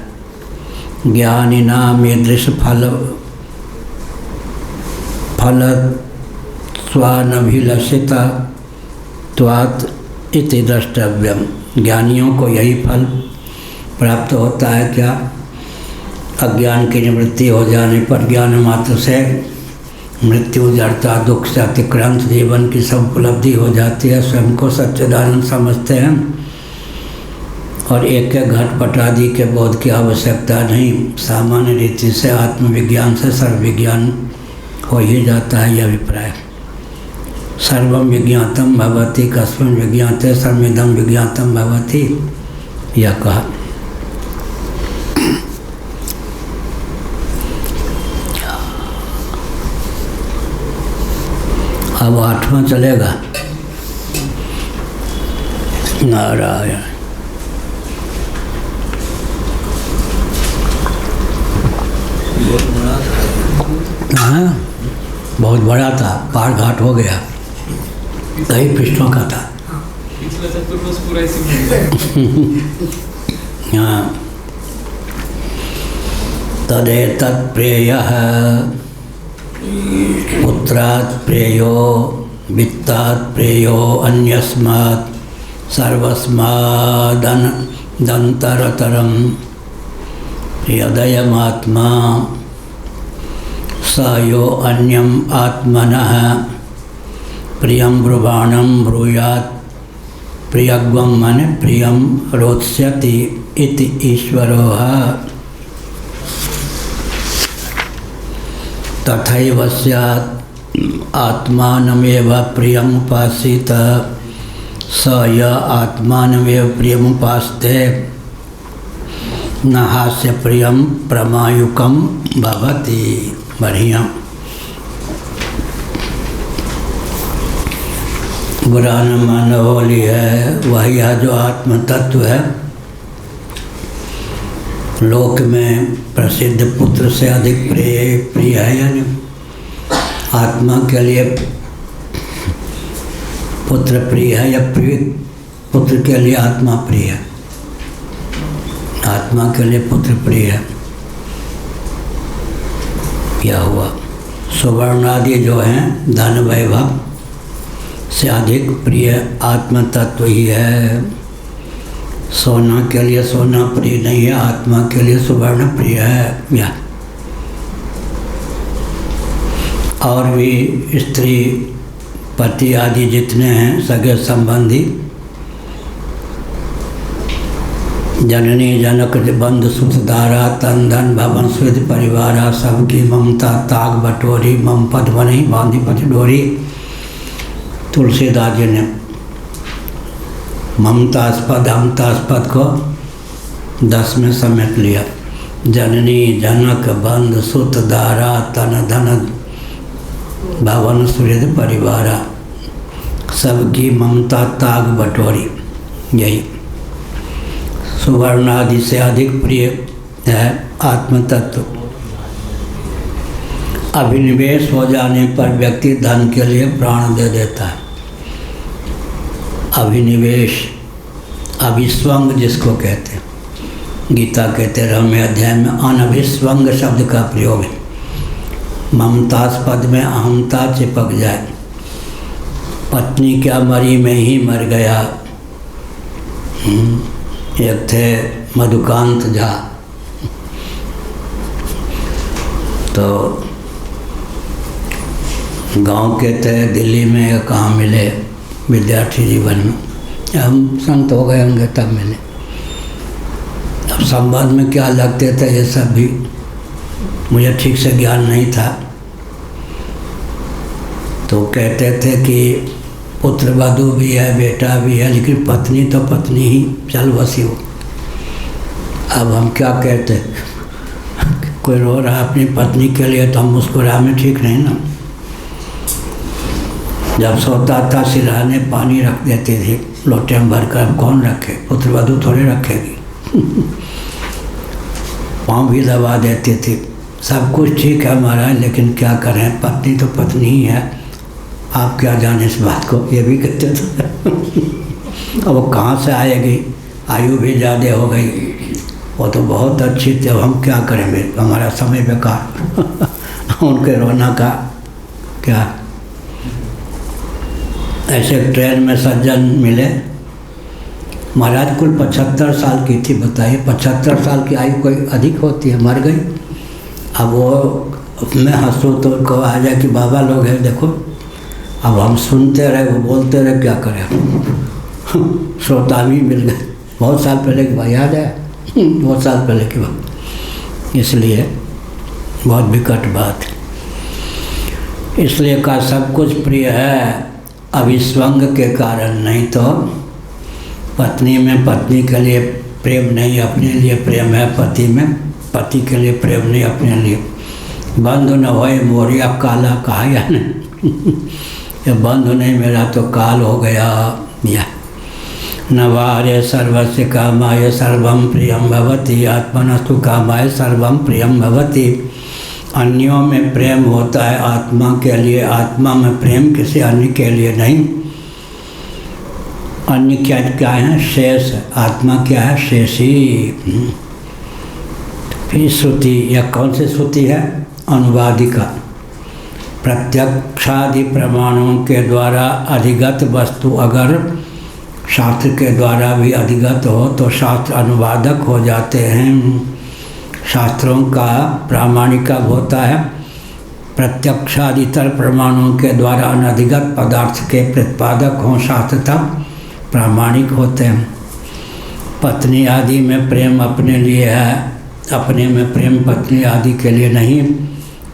ज्ञानिनाम ईदृश फल स्वानभिलषिता त्वात् इति द्रष्टव्यम। ज्ञानियों को यही फल प्राप्त होता है क्या? अज्ञान की निवृत्ति हो जाने पर ज्ञान मात्र से मृत्यु, जड़ता, दुख से अतिक्रांत जीवन की सब उपलब्धि हो जाती है। स्वयं को सच्चिदानंद समझते हैं और एक एक घटपट आदि के बोध की आवश्यकता नहीं। सामान्य रीति से आत्मविज्ञान से सर्वविज्ञान हो ही जाता है, यह अभिप्राय। सर्वम विज्ञातम भवति कस्मिन् विज्ञाते सर्वमिदं विज्ञातम भवति, यह कहा। अब 8वां चलेगा। नारायण। हाँ, बहुत बड़ा था, पार घाट हो गया, कई पृष्ठों का था। हाँ, तदेतत् प्रेयः पुत्रात् प्रेयो वित्तात् प्रेयो अन्यस्मात् सर्वस्मादन्तरतरं यदयमात्मा स यो अन्यम आत्मनः प्रियं ब्रुवाणं ब्रूयात् प्रियग्वं मन प्रियं रोत्स्यति इति ईश्वरोः तथैव स्यात् आत्मानमेव प्रियमुपासीत स य आत्मानमेव प्रियमुपास्ते न हास्य प्रियम प्रमायुकम भवति। बढ़िया। बुरा न मानो होली है, वही है जो आत्म तत्व है। लोक में प्रसिद्ध पुत्र से अधिक प्रिय है, यानी आत्मा के लिए पुत्र प्रिय है या पुत्र के लिए आत्मा प्रिय है? आत्मा के लिए पुत्र प्रिय है। क्या हुआ? सुवर्ण आदि जो हैं धन वैभव से अधिक प्रिय आत्म तत्व ही है। सोना के लिए सोना प्रिय नहीं है, आत्मा के लिए सुवर्ण प्रिय है। या और भी स्त्री पति आदि जितने हैं सगे संबंधी जननी जनक बंधु सुत दारा तन धन भवन स्विद परिवारा सबकी ममता ताग बटोरी मम पद बनी बांधी पथ डोरी। तुलसीदास जी ने ममतास्पद हमतास्पद को 10 में समेट लिया। जननी जनक बंधु सुत दारा तन धन भवन सुहृद परिवारा सबकी ममता ताग बटोरी। यही सुवर्ण आदि से अधिक प्रिय है आत्म तत्व। अभिनिवेश हो जाने पर व्यक्ति धन के लिए प्राण दे देता है। अभिनिवेश अभिस्वंग जिसको कहते हैं, गीता के 13वें अध्याय में अनभिस्वंग शब्द का प्रयोग है। ममतास्पद में अहमता चिपक जाए। पत्नी क्या मरी में ही मर गया। एक थे मधुकांत झा, तो गांव के थे, दिल्ली में या कहाँ मिले विद्यार्थी जीवन में, हम संत हो गए होंगे तब मिले। अब संवाद में क्या लगते थे ये सब भी मुझे ठीक से ज्ञान नहीं था। तो कहते थे कि पुत्र वधू भी है, बेटा भी है, लेकिन पत्नी तो पत्नी ही चल बसी हो। अब हम क्या कहते, कोई रो रहा अपनी पत्नी के लिए तो हम मुस्कुरा में ठीक नहीं ना। जब सोता था सिरहाने पानी रख देते थे लोटे में भरकर, कौन रखे, पुत्र वधू थोड़े रखेगी। पाँव भी दबा देते थे। सब कुछ ठीक है हमारा, लेकिन क्या करें, पत्नी तो पत्नी ही है, आप क्या जाने इस बात को, ये भी कहते थे। अब वो कहाँ से आएगी, आयु भी ज़्यादा हो गई, वो तो बहुत अच्छी थी, अब हम क्या करेंगे, हमारा समय बेकार। उनके रोना का क्या। ऐसे ट्रेन में सज्जन मिले, महाराज कुल 75 साल की थी। बताइए 75 साल की आयु कोई अधिक होती है, मर गई। अब वो मैं हंसूँ तो उनको आ जाए कि बाबा लोग हैं देखो। अब हम सुनते रहे, वो बोलते रहे, क्या करें। श्रोता भी मिल गए। बहुत साल पहले की बात याद है, बहुत साल पहले की बात, इसलिए बहुत विकट बात है। इसलिए का सब कुछ प्रिय है अभिस्वंग के कारण, नहीं तो पत्नी में पत्नी के लिए प्रेम नहीं, अपने लिए प्रेम है। पति में पति के लिए प्रेम नहीं, अपने लिए। बंधु न होए मोरिया काला कहा या नहीं। ये बंधु नहीं मेरा तो काल हो गया। या नवार्य सर्वस्य कामाय सर्वम प्रियम भवति आत्मनस्तु कामाय सर्वम प्रियम भवति। अन्यों में प्रेम होता है आत्मा के लिए, आत्मा में प्रेम किसी अन्य के लिए नहीं। अन्य क्या क्या है, शेष। आत्मा क्या है, शेषी। फिर श्रुति, यह कौन सी श्रुति है, अनुवादिका। प्रत्यक्षादि प्रमाणों के द्वारा अधिगत वस्तु अगर शास्त्र के द्वारा भी अधिगत हो तो शास्त्र अनुवादक हो जाते हैं। शास्त्रों का प्रामाणिक होता है। प्रत्यक्षादितर प्रमाणों के द्वारा अनधिगत पदार्थ के प्रतिपादक हों शास्त्र तब प्रामाणिक होते हैं। पत्नी आदि में प्रेम अपने लिए है, अपने में प्रेम पत्नी आदि के लिए नहीं।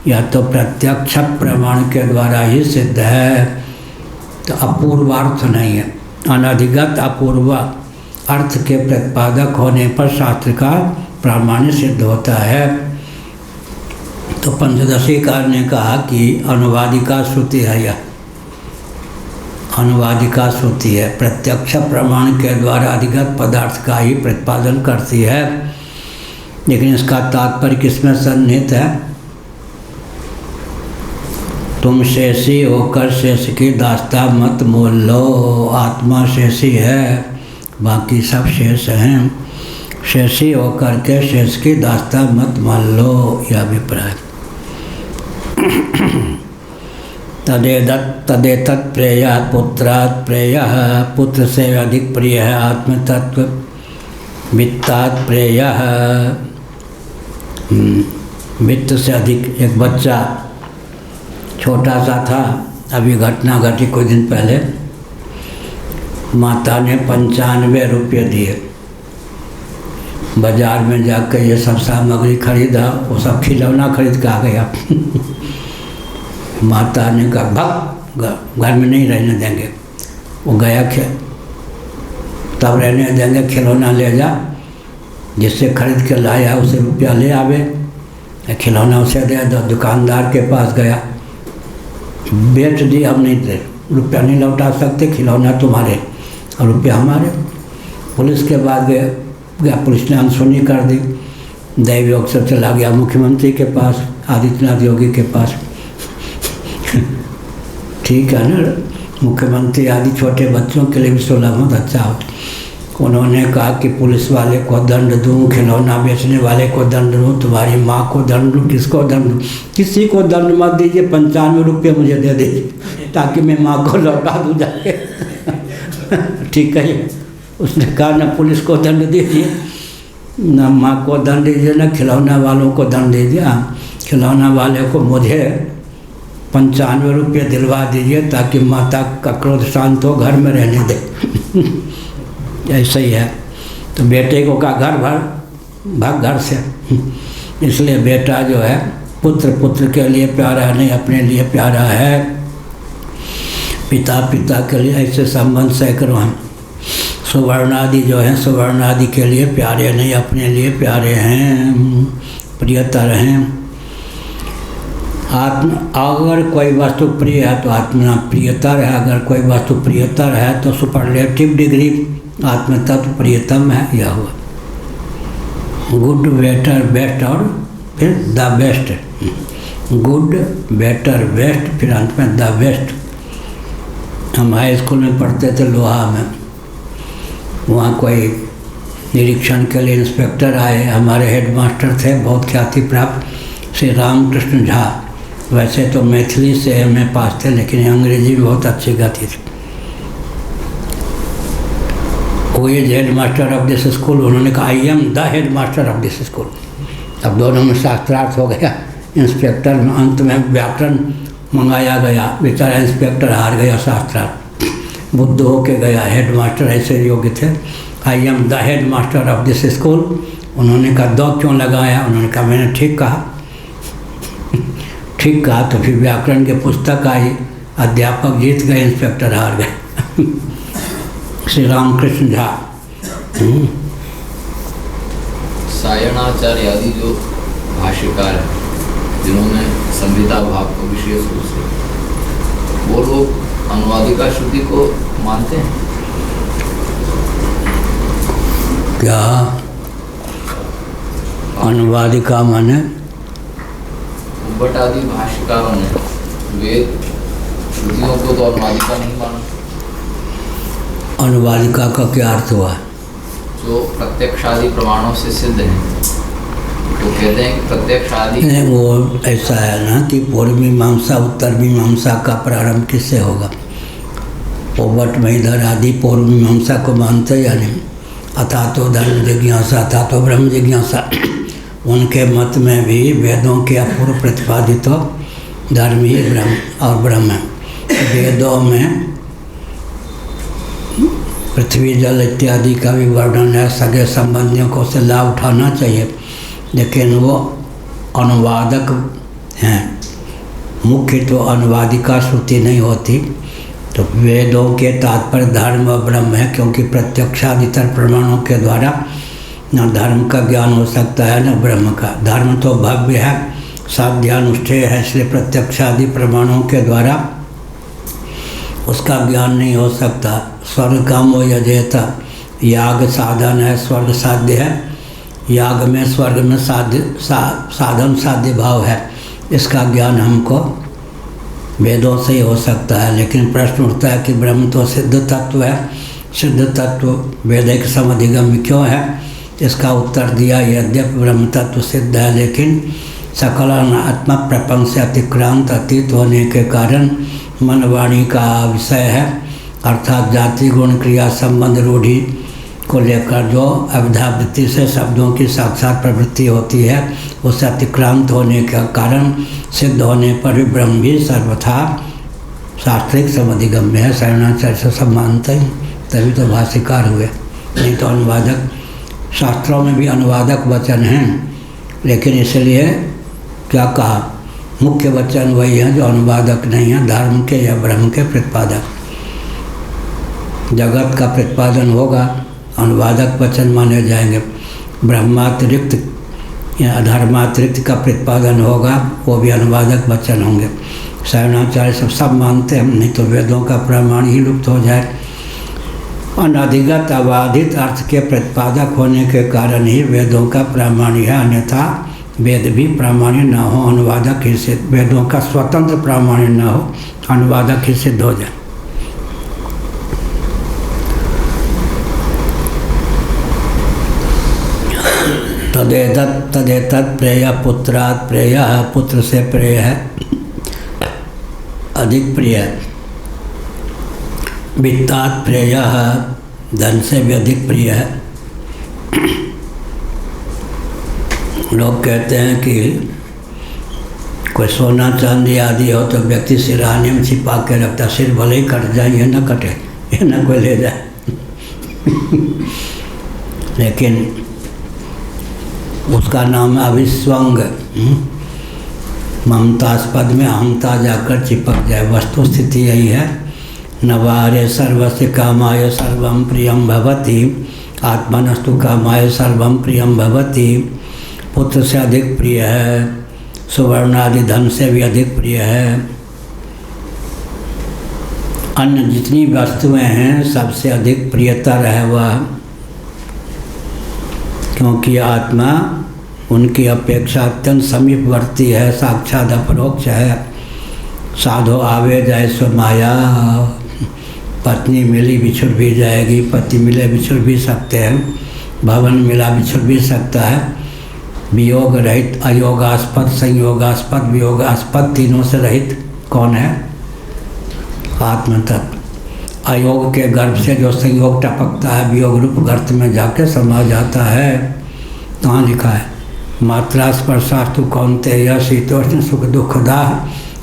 यह तो प्रत्यक्ष प्रमाण के द्वारा ही सिद्ध है, तो अपूर्वार्थ नहीं है। अनधिगत अपूर्व अर्थ के प्रतिपादक होने पर शास्त्र का प्रामाण्य सिद्ध होता है। तो पंचदशीकार ने कहा कि अनुवादिका श्रुति है, यह अनुवादिका श्रुति है। प्रत्यक्ष प्रमाण के द्वारा अधिगत पदार्थ का ही प्रतिपादन करती है, लेकिन इसका तात्पर्य किसमें सन्निहित है। तुम शेषी होकर शेष की दास्ता मत मोल लो। आत्मा शेषी है, बाकी सब शेष हैं। शेषी होकर के शेष की दास्ता मत मान लो, यह अभिप्राय। तदेतत् प्रेय पुत्रात् प्रेय, पुत्र से अधिक प्रिय है आत्मतत्व। वित्तात् प्रेय, वित्त से अधिक। एक बच्चा छोटा सा था, अभी घटना घटी कुछ दिन पहले, माता ने 95 रुपये दिए बाजार में जाकर ये सब सामग्री खरीदा, वो सब खिलौना खरीद के आ गया। माता ने कहा भाग, घर में नहीं रहने देंगे। वो गया तब रहने देंगे, खिलौना ले जा, जिससे खरीद के लाया उसे रुपया ले आवे, खिलौना उसे दे दो। दुकानदार के पास गया, बेच दी, हम नहीं दे, रुपया नहीं लौटा सकते, खिलौना तुम्हारे और रुपया हमारे। पुलिस के बाद गया, पुलिस ने अनसुनी कर दी, दैव योग से चला गया मुख्यमंत्री के पास, आदित्यनाथ योगी के पास। ठीक है ना, मुख्यमंत्री आदि छोटे बच्चों के लिए भी सुलह बहुत अच्छा होता। उन्होंने कहा कि पुलिस वाले को दंड दूँ, खिलौना बेचने वाले को दंड दूँ, तुम्हारी माँ को दंड दूँ, किसको दंड दूँ? किसी को दंड मत दीजिए, 95 रुपये मुझे दे दीजिए ताकि मैं माँ को लौटा दूँ जाके। ठीक है, उसने कहा ना पुलिस को दंड दीजिए, ना माँ को दंड दीजिए, ना खिलौना वालों को दंड दीजिए। खिलौना वाले को मुझे 95 रुपये दिलवा दीजिए ताकि माता का क्रोध शांत हो, घर में रहने दे। ऐसा ही है। तो बेटे को कहा घर भर भाग घर से। इसलिए बेटा जो है पुत्र के लिए प्यारा नहीं, अपने लिए प्यारा है। पिता के लिए ऐसे संबंध सैकड़ों हैं। सुवर्णादि जो हैं सुवर्णादि के लिए प्यारे नहीं, अपने लिए प्यारे हैं, प्रियतर हैं। अगर कोई वस्तु प्रिय है तो आत्मा प्रियतर है, अगर कोई वस्तु प्रियतर है तो सुपरलेटिव डिग्री आत्म तत्व प्रियतम है। यह हुआ गुड, बेटर, बेस्ट और फिर the best. Good, better, best, फिर अंत में द बेस्ट। हम हाई स्कूल में पढ़ते थे लोहा में, वहाँ कोई निरीक्षण के लिए इंस्पेक्टर आए। हमारे हेडमास्टर थे बहुत ख्याति प्राप्त श्री रामकृष्ण झा। वैसे तो मैथिली से एमए पास थे, लेकिन अंग्रेजी में बहुत अच्छी गति थी। वो is head master of this school. उन्होंने कहा I am the head master of this school. अब दोनों में शास्त्रार्थ हो गया। इंस्पेक्टर में अंत में व्याकरण मंगाया गया, बेचारा इंस्पेक्टर हार गया शास्त्रार्थ, बुद्ध होके गया। हेड मास्टर ऐसे योग्य थे, I am the head master of this school. उन्होंने कहा दो क्यों लगाया? उन्होंने कहा मैंने ठीक कहा। ठीक कहा तो फिर व्याकरण की पुस्तक आई, अध्यापक जीत गए, इंस्पेक्टर हार गए। श्री रामकृष्ण झा। सायणाचार्य आदि जो भाष्यकार हैं, जिन्होंने संहिता भाव को विशेष रूप से, वो लोग अनुवादिका श्रुति को मानते हैं क्या? अनुवादिका माने बट आदि भाष्यकारों ने वेद श्रुतियों को तो अनुवादिका नहीं माना। अनुवादिका का क्या अर्थ हुआ? जो प्रत्यक्षादि प्रमाणों से सिद्ध है, तो कहते हैं कि प्रत्यक्षादि नहीं, वो ऐसा है ना कि पूर्व मीमांसा उत्तर मीमांसा का प्रारंभ किससे होगा? पोवट महिधर आदि पूर्व मीमांसा को मानते या नहीं? अथा तो धर्म जिज्ञासा, अथा तो ब्रह्म जिज्ञासा। उनके मत में भी वेदों के अपूर्व प्रतिपादित हो धर्म ही ब्रह्म और ब्रह्म है। वेदों में पृथ्वी जल इत्यादि का भी वर्णन है, सगे संबंधियों को उससे लाभ उठाना चाहिए, लेकिन वो अनुवादक हैं। मुख्य तो अनुवादिका श्रुति नहीं होती। तो वेदों के तात्पर्य धर्म व ब्रह्म है, क्योंकि प्रत्यक्षादितर प्रमाणों के द्वारा न धर्म का ज्ञान हो सकता है न ब्रह्म का। धर्म तो भव्य है, साध्यानुष्ठेय है, इसलिए प्रत्यक्षादि प्रमाणों के द्वारा उसका ज्ञान नहीं हो सकता। स्वर्ग कामो यजेत, याग साधन है, स्वर्ग साध्य है। याग में स्वर्ग में साधन साध्य भाव है, इसका ज्ञान हमको वेदों से ही हो सकता है। लेकिन प्रश्न उठता है कि ब्रह्म तो सिद्ध तत्व है, सिद्ध तत्व वैदिक समधिगम्य क्यों है? इसका उत्तर दिया, यद्यपि ब्रह्म तत्व सिद्ध है, लेकिन सकल आत्मा प्रपंच से अतिक्रांत अतीत होने के कारण मन वाणी का विषय है, अर्थात जाति गुण क्रिया संबंध रूढ़ि को लेकर जो अविद्यावृत्ति से शब्दों की साक्षात प्रवृत्ति होती है, उससे अतिक्रांत होने के कारण सिद्ध होने पर भी ब्रह्म भी सर्वथा शास्त्रिक समधिगम्य है। शरणाचार्य से सब मानते हैं, तभी तो भाष्यकार हुए, नहीं तो अनुवादक शास्त्रों में भी अनुवादक वचन हैं, लेकिन इसलिए क्या कहा, मुख्य वचन वही हैं जो अनुवादक नहीं हैं, धर्म के या ब्रह्म के प्रतिपादक। जगत का प्रतिपादन होगा, अनुवादक वचन माने जाएंगे। ब्रह्मातिरिक्त या धर्मातिरिक्त का प्रतिपादन होगा, वो भी अनुवादक वचन होंगे। शरणाचार्य सब मानते हैं, नहीं तो वेदों का प्रमाण ही लुप्त हो जाए। अनधिगत अबाधित अर्थ के प्रतिपादक होने के कारण ही वेदों का प्रामाण्य है, अन्यथा वेद भी प्रामाण्य न हो, अनुवादक ही सिद्ध। वेदों का स्वतंत्र प्रामाण्य न हो, अनुवादक ही सिद्ध हो जाए। तदेतत् प्रेय पुत्रात् प्रेय, पुत्र से प्रेय है, अधिक प्रिय। वित्तात् प्रेय, धन से भी अधिक प्रिय है। लोग कहते हैं कि कोई सोना चांदी आदि हो तो व्यक्ति सिरहाने में छिपा के रखता, सिर भले ही कट जाए, ये न कटे, ये न कोई ले जाए। लेकिन उसका नाम है अभिस्वंग। ममतास्पद में अहंता जाकर चिपक जाए। वस्तु स्थिति यही है, नवारे सर्वस्य कामाय सर्वं प्रियं भवति, आत्मनस्तु कामाय सर्वं प्रियं भवति। पुत्र से अधिक प्रिय है, सुवर्ण आदि धन से भी अधिक प्रिय है। अन्य जितनी वस्तुएं हैं सबसे अधिक प्रियतर है वह, क्योंकि आत्मा उनकी अपेक्षा अत्यंत समीपवर्ती है, साक्षात अपरोक्ष है। साधो आवे जाए सो माया, पत्नी मिली बिछुड़ भी जाएगी, पति मिले बिछुड़ भी सकते हैं, भवन मिला बिछुड़ भी सकता है। वियोग रहित, अयोगास्पद, संयोगास्पद, वियोगास्पद, तीनों से रहित कौन है? आत्म तत्व। अयोग के गर्भ से जो संयोग टपकता है, वियोग रूप गर्त में जाके समा जाता है। कहाँ लिखा है? मात्रा स्पर्शास्तु कौन्तेय शीतोष्ण सुख दुखदा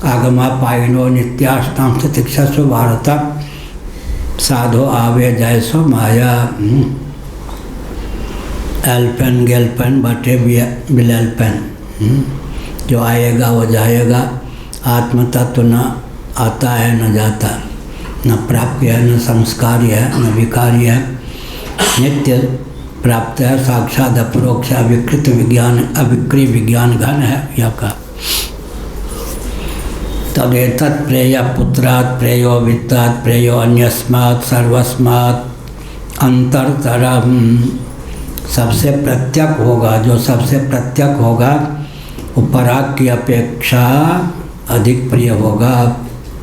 आगमा पायनो नित्याष्टाम तितिक्षसु भारत। साधो आवे जाए सो माया। एल्पेन गेल्पेन बटे बिलेल्पेन, जो आएगा वो जाएगा। आत्म तत्व न आता है न जाता, न प्राप्य है, न संस्कार्य है, न विकार्य है, नित्य प्राप्त है, साक्षात अपरोक्ष अविकृत विज्ञान, अविक्रिय विज्ञान घन है। यह का तदेतत् प्रेय पुत्रात् प्रेयो वित्तात् प्रेयो अन्यस्मात् सर्वस्मात् अंतरतरम। सबसे प्रत्यक होगा, जो सबसे प्रत्यक होगा वो पराग की अपेक्षा अधिक प्रिय होगा।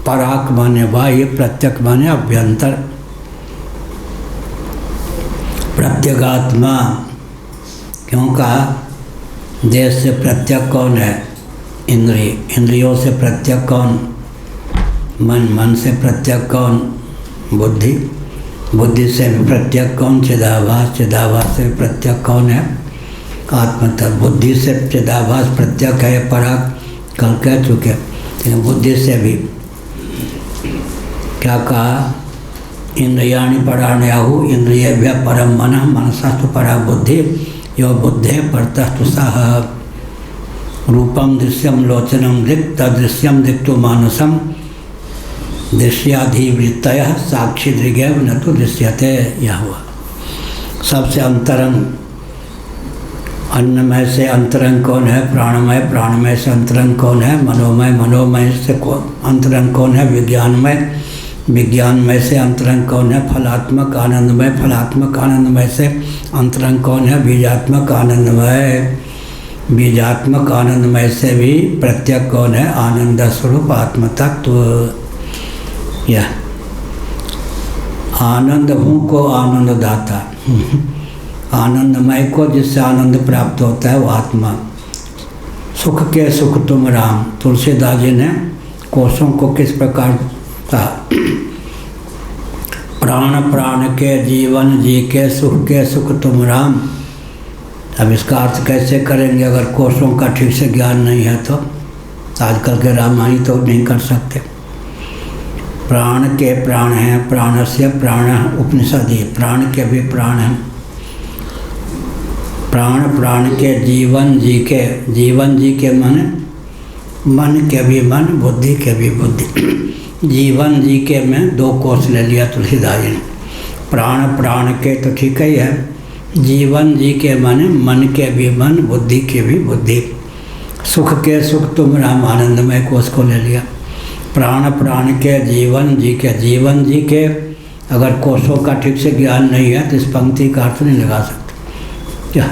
पराग माने बाह्य, प्रत्यक माने अभ्यंतर। प्रत्यगात्मा क्यों कहा? देश से प्रत्यक कौन है? इंद्रिय। इंद्रियों से प्रत्यक कौन? मन। मन से प्रत्यक कौन? बुद्धि। बुद्धि से प्रत्यक कौन? चिदाभास। चिदाभास से प्रत्यक कौन है? आत्मतत्व। बुद्धि से चिदाभास प्रत्यक है, पराग कल कह चुके। लेकिन बुद्धि से भी क्या कहा? इंद्रियाणि पराण्याहु इंद्रियेभ्य परम मनः मनसस्तु परा बुद्धि यो बुद्धे परतस्तु सः। रूपम दृश्यम लोचनम दृक् तदृश्यम दृक्तु मानसम दृश्याधिवृत्तयः साक्षी दृग्यव न तो दृश्यते। यह हुआ सबसे अंतरंग। अन्नमय से अंतरंग कौन है? प्राणमय। प्राणमय से अंतरंग कौन है? मनोमय। मनोमय से अंतरंग कौन है? विज्ञानमय। विज्ञानमय से अंतरंग कौन है? फलात्मक आनंदमय। फलात्मक आनंदमय से अंतरंग कौन है? बीजात्मक आनंदमय। बीजात्मक आनंदमय से भी प्रत्यक कौन है? आनंद स्वरूप आत्म तत्व। यह आनंद हूँ को आनंददाता, आनंदमय को जिससे आनंद प्राप्त होता है वो आत्मा। सुख के सुख तुम राम। तुलसीदास जी ने कोशों को किस प्रकार कहा? प्राण प्राण के जीवन जी के सुख के सुख तुम राम। अब इसका अर्थ कैसे करेंगे अगर कोशों का ठीक से ज्ञान नहीं है तो? आजकल के रामायण तो नहीं कर सकते। प्राण के प्राण हैं, प्राणस्य प्राण उपनिषद ही, प्राण के भी प्राण हैं। प्राण के जीवन जी के मन के भी मन, बुद्धि के भी बुद्धि। जीवन जी के में 2 कोस ले लिया तुलसीदास जी ने। प्राण के तो ठीक ही है, जीवन जी के मन के भी मन, बुद्धि के भी बुद्धि। सुख के सुख तुम रामानंदमय कोश को ले लिया। प्राण के जीवन जी के अगर कोशों का ठीक से ज्ञान नहीं है तो इस पंक्ति का अर्थ नहीं लगा सकते। क्या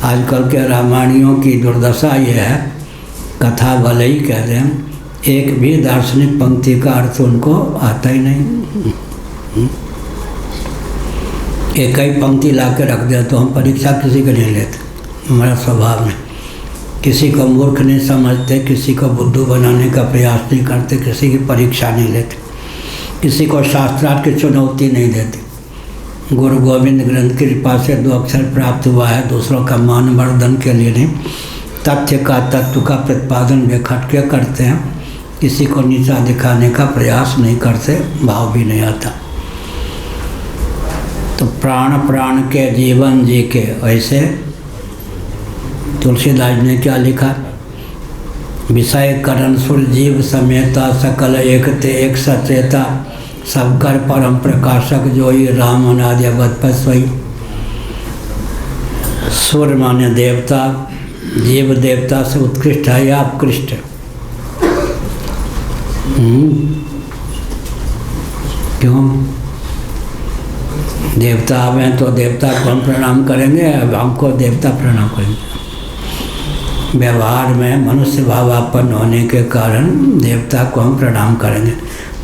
आजकल के रामायणियों की दुर्दशा ये है, कथा भले ही कह दें, एक भी दार्शनिक पंक्ति का अर्थ उनको आता ही नहीं। एक ही पंक्ति ला के रख दे तो हम परीक्षा किसी को नहीं लेते, हमारा स्वभाव में। किसी को मूर्ख नहीं समझते, किसी को बुद्धू बनाने का प्रयास नहीं करते, किसी की परीक्षा नहीं लेते, किसी को शास्त्रार्थ की चुनौती नहीं देते। गुरु गोविंद ग्रंथ की कृपा से 2 अक्षर प्राप्त हुआ है, दूसरों का मान वर्धन के लिए नहीं, तथ्य का तत्व का प्रतिपादन बेखटके करते हैं। किसी को नीचा दिखाने का प्रयास नहीं करते, भाव भी नहीं आता। तो प्राण के जीवन जी के, ऐसे तुलसीदास ने क्या लिखा? विषय करण सुर जीव समेता, सकल एकते एक सचेता, सब कर परम प्रकाशक जोई, राम अनादि अवध सोई। सुर माने देवता, जीव देवता से उत्कृष्ट है या अपकृष्ट है? क्यों? देवता आवे तो देवता को हम प्रणाम करेंगे, अब हमको देवता प्रणाम करेंगे। व्यवहार में मनुष्य भावापन्न होने के कारण देवता को हम प्रणाम करेंगे।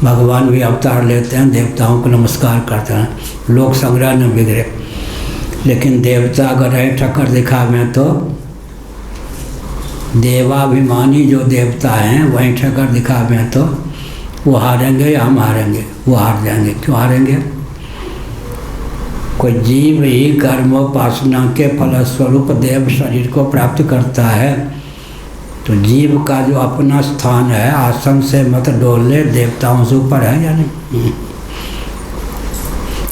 भगवान भी अवतार लेते हैं, देवताओं को नमस्कार करते हैं, लोक संग्रह न बिगड़े। लेकिन देवता अगर है ठक्कर दिखावे तो देवाभिमानी जो देवता हैं वहीं ठक्कर दिखावे तो वो हारेंगे या हम हारेंगे? वो हार जाएंगे। क्यों हारेंगे? कोई जीव ही कर्मोपासना के फलस्वरूप देव शरीर को प्राप्त करता है, तो जीव का जो अपना स्थान है, आसन से मत डोल ले, देवताओं से ऊपर है या नहीं?